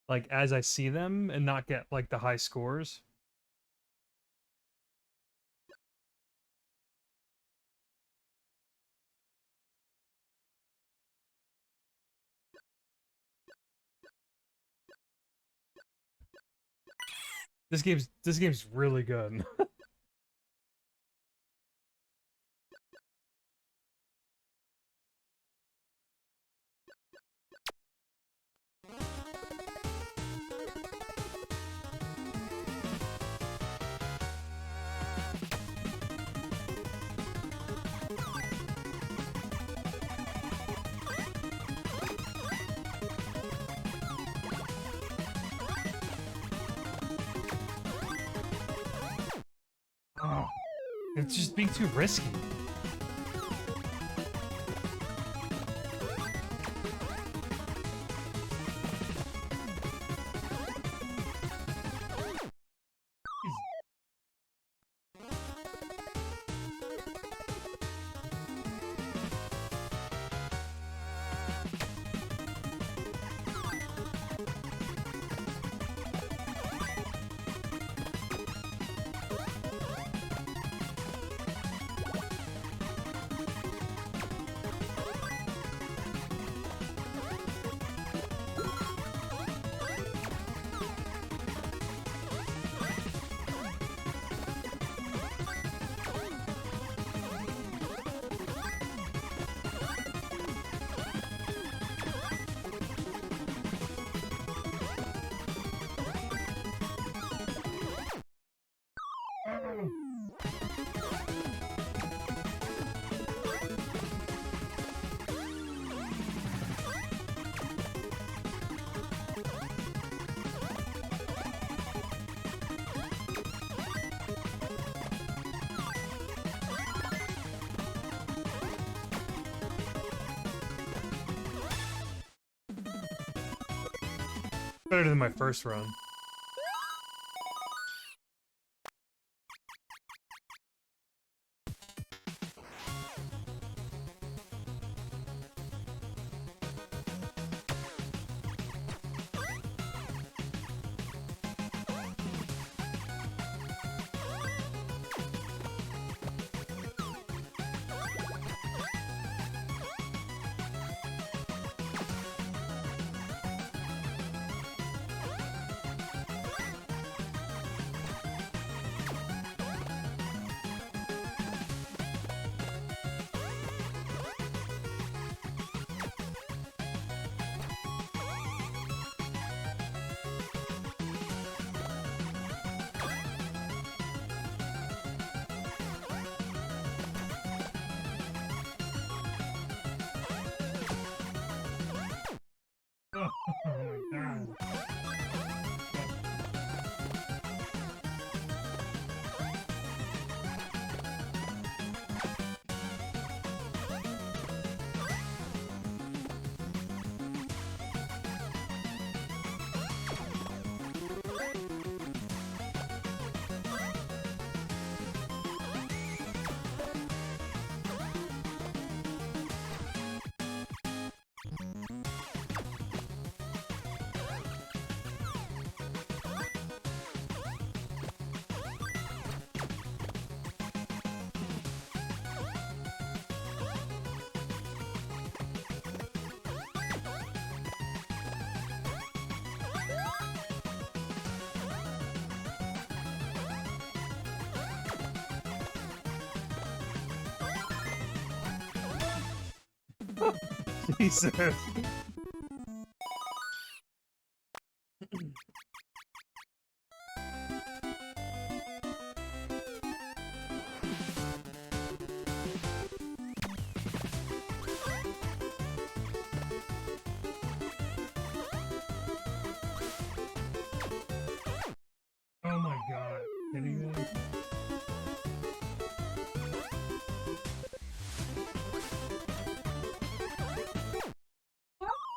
like as I see them and not get like the high scores. This game's really good. Oh, it's just being too risky. Better than my first run. Oh my god. Jesus. Oh my god. Kidding me?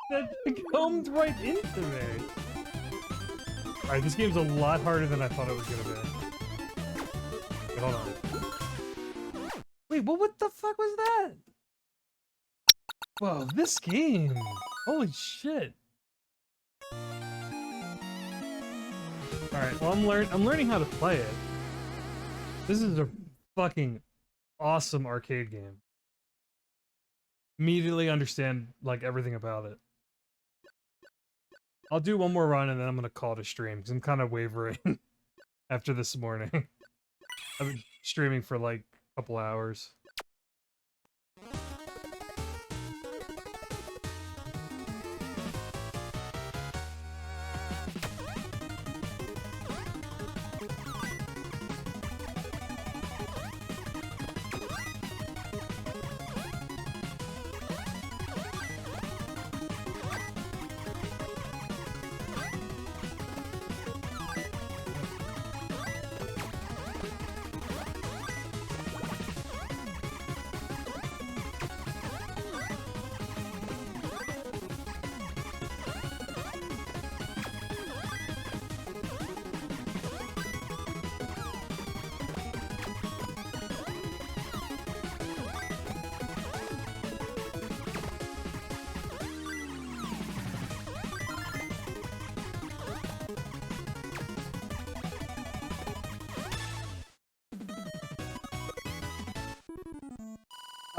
That combed right into me. Alright, this game's a lot harder than I thought it was gonna be. Wait, hold on. Wait, what the fuck was that? Whoa, this game! Holy shit! Alright, well I'm learning how to play it. This is a fucking awesome arcade game. Immediately understand, like, everything about it. I'll do one more run and then I'm gonna call it a stream, because I'm kind of wavering after this morning. I've been streaming for like a couple hours.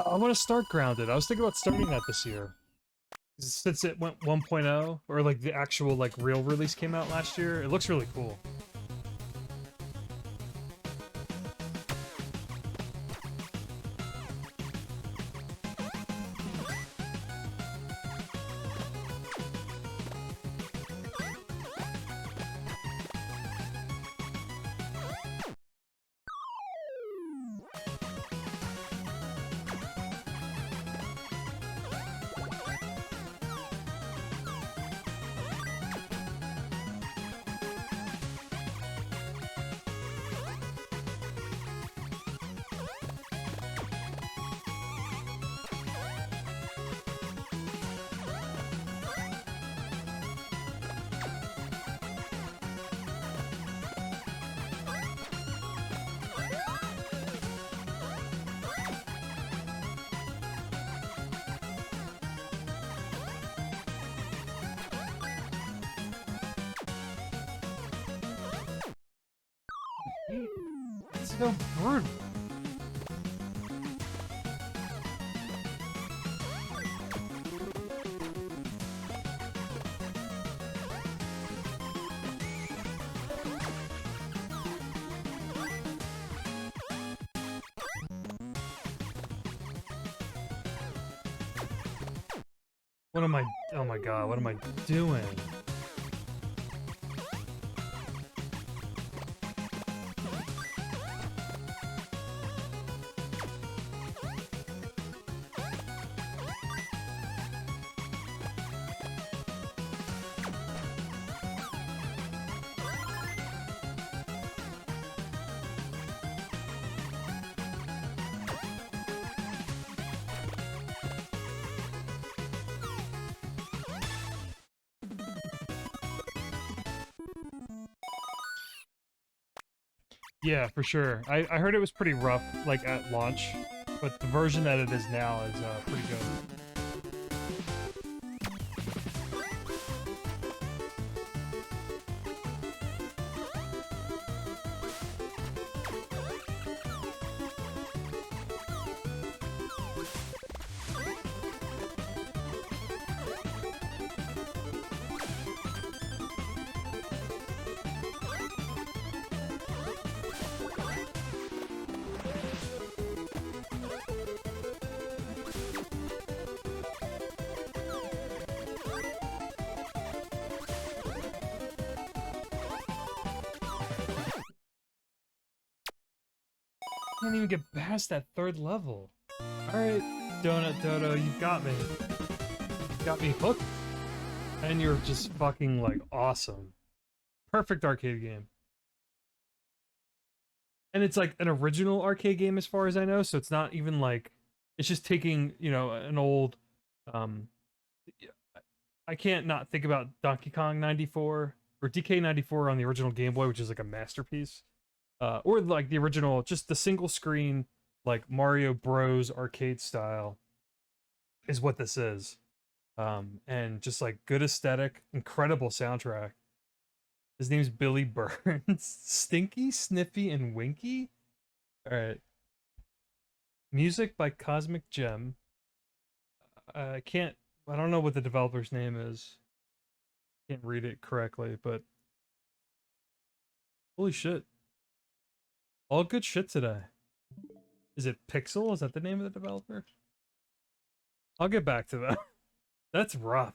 I want to start Grounded. I was thinking about starting that this year. Since it went 1.0, or like the actual like real release came out last year, it looks really cool. It's so brutal. What am I? Oh my god, what am I doing? Yeah, for sure. I heard it was pretty rough, like, at launch, but the version that it is now is pretty good. Can't even get past that third level. Alright, Donut Dodo, you got me. You got me hooked. And you're just fucking, like, awesome. Perfect arcade game. And it's, like, an original arcade game as far as I know, so it's not even, like... It's just taking, you know, an old... I can't not think about Donkey Kong 94, or DK 94 on the original Game Boy, which is, like, a masterpiece. Or like the original, just the single screen, like Mario Bros. Arcade style, is what this is. And just like good aesthetic, incredible soundtrack. His name's Billy Burns. Stinky, Sniffy, and Winky. All right. Music by Cosmic Gem. I can't. I don't know what the developer's name is. Can't read it correctly, but holy shit. All good shit today. Is it Pixel? Is that the name of the developer? I'll get back to that. That's rough.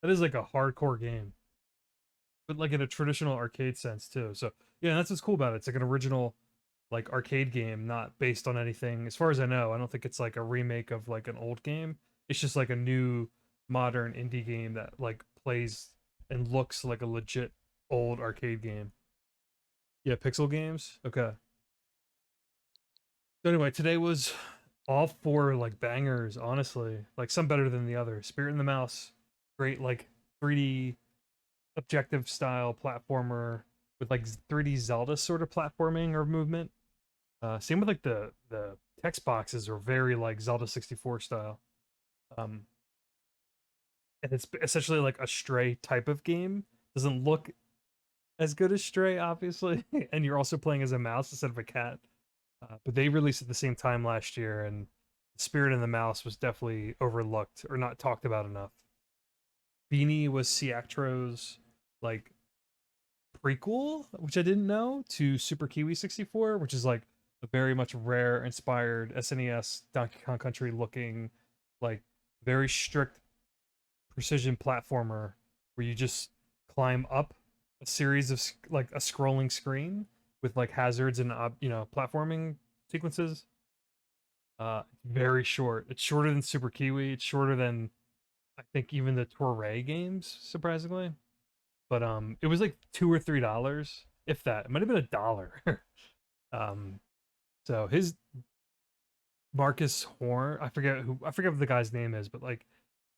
That is like a hardcore game. But like in a traditional arcade sense too. So yeah, that's what's cool about it. It's like an original like arcade game, not based on anything. As far as I know, I don't think it's like a remake of like an old game. It's just like a new modern indie game that like plays and looks like a legit old arcade game. Yeah, Pixel Games. Okay. So anyway, today was all four like bangers, honestly. Like some better than the other. Spirit and the Mouse, great like 3D objective style platformer with like 3D Zelda sort of platforming or movement. Same with like the text boxes are very like Zelda 64 style. Um, and it's essentially like a Stray type of game. Doesn't look as good as Stray, obviously, and you're also playing as a mouse instead of a cat. But they released at the same time last year, and Spirit and the Mouse was definitely overlooked or not talked about enough. Beeny was Ciactro's like prequel, which I didn't know, to Super Kiwi 64, which is like a very much rare inspired SNES Donkey Kong Country looking, like very strict precision platformer where you just climb up a series of like a scrolling screen with like hazards and platforming sequences. Very short. It's shorter than Super Kiwi. It's shorter than I think even the Toray games, surprisingly. But it was like $2 or $3, if that. It might have been $1. um, so his Marcus Horn, I forget what the guy's name is, but like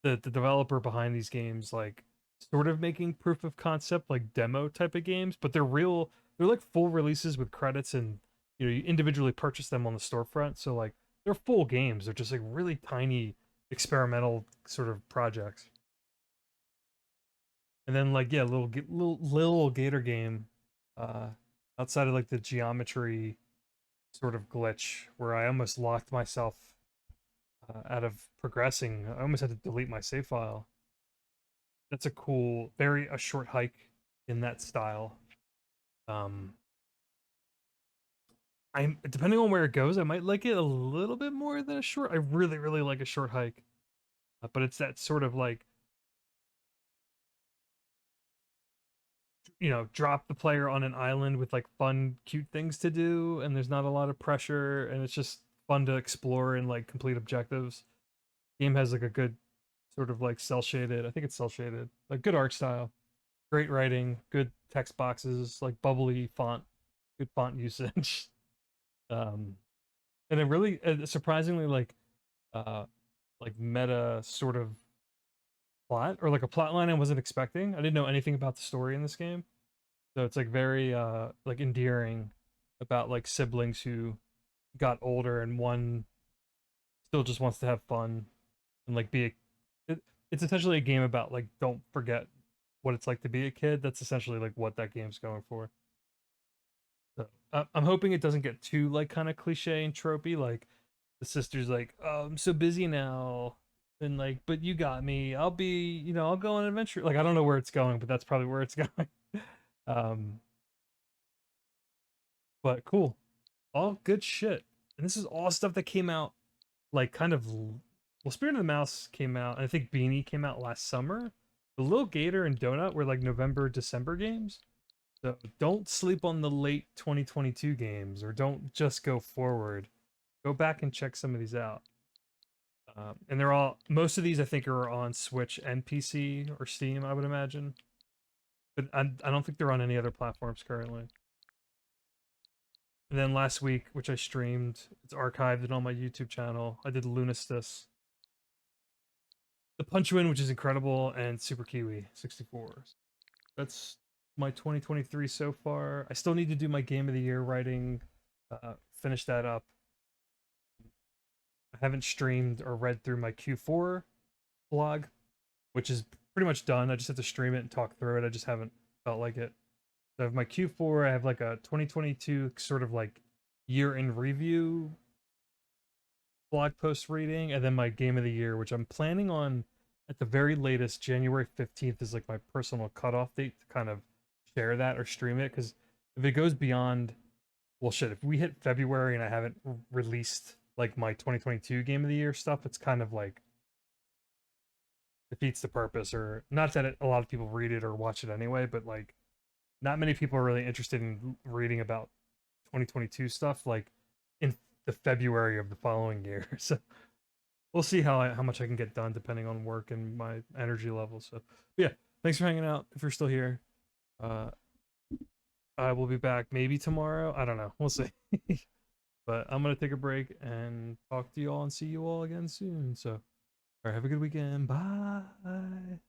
the developer behind these games, like sort of making proof of concept, like demo type of games, but they're like full releases with credits, and you individually purchase them on the storefront. So like they're full games. They're just like really tiny experimental sort of projects. And then like yeah, little Gator Game, uh, outside of like the geometry sort of glitch where I almost locked myself out of progressing. I almost had to delete my save file. That's a cool, very a short hike in that style. Um, I'm depending on where it goes, I might like it a little bit more than a short. I really like a short hike, but it's that sort of like drop the player on an island with like fun, cute things to do, and there's not a lot of pressure, and it's just fun to explore and like complete objectives. Game has like a good sort of like cell shaded. I think it's cell shaded, like good art style, great writing, good text boxes, like bubbly font, good font usage. um, and it really surprisingly uh like meta sort of plot or like a plot line I wasn't expecting. I didn't know anything about the story in this game. So it's like very like endearing about like siblings who got older and one still just wants to have fun and like it's essentially a game about like don't forget what it's like to be a kid. That's essentially like what that game's going for. So I'm hoping it doesn't get too like kind of cliche and tropey. Like the sister's like, "Oh, I'm so busy now," and like, "But you got me. I'll be, I'll go on an adventure." Like I don't know where it's going, but that's probably where it's going. um, but cool, all good shit. And this is all stuff that came out like kind of well, Spirit of the Mouse came out, and I think Beanie came out last summer. The Lil Gator and Donut were like November, December games. So don't sleep on the late 2022 games, or don't just go forward. Go back and check some of these out. And most of these I think are on Switch and PC or Steam, I would imagine. But I don't think they're on any other platforms currently. And then last week, which I streamed, it's archived and on my YouTube channel. I did Lunistus, the Punch Win, which is incredible, and Super Kiwi 64. That's my 2023 so far. I still need to do my Game of the Year writing, finish that up. I haven't streamed or read through my Q4 blog, which is pretty much done. I just have to stream it and talk through it. I just haven't felt like it. So I have my Q4. I have like a 2022 sort of like year in review blog post reading, and then my Game of the Year, which I'm planning on at the very latest January 15th is like my personal cutoff date to kind of share that or stream it. Because if it goes beyond, well, shit, if we hit February and I haven't released like my 2022 Game of the Year stuff, it's kind of like defeats the purpose. Or not that a lot of people read it or watch it anyway, but like not many people are really interested in reading about 2022 stuff like in the February of the following year. So we'll see how much I can get done depending on work and my energy level. So yeah, thanks for hanging out. If you're still here, uh, I will be back maybe tomorrow. I don't know. We'll see. But I'm gonna take a break and talk to you all and see you all again soon. So, all right, have a good weekend. Bye.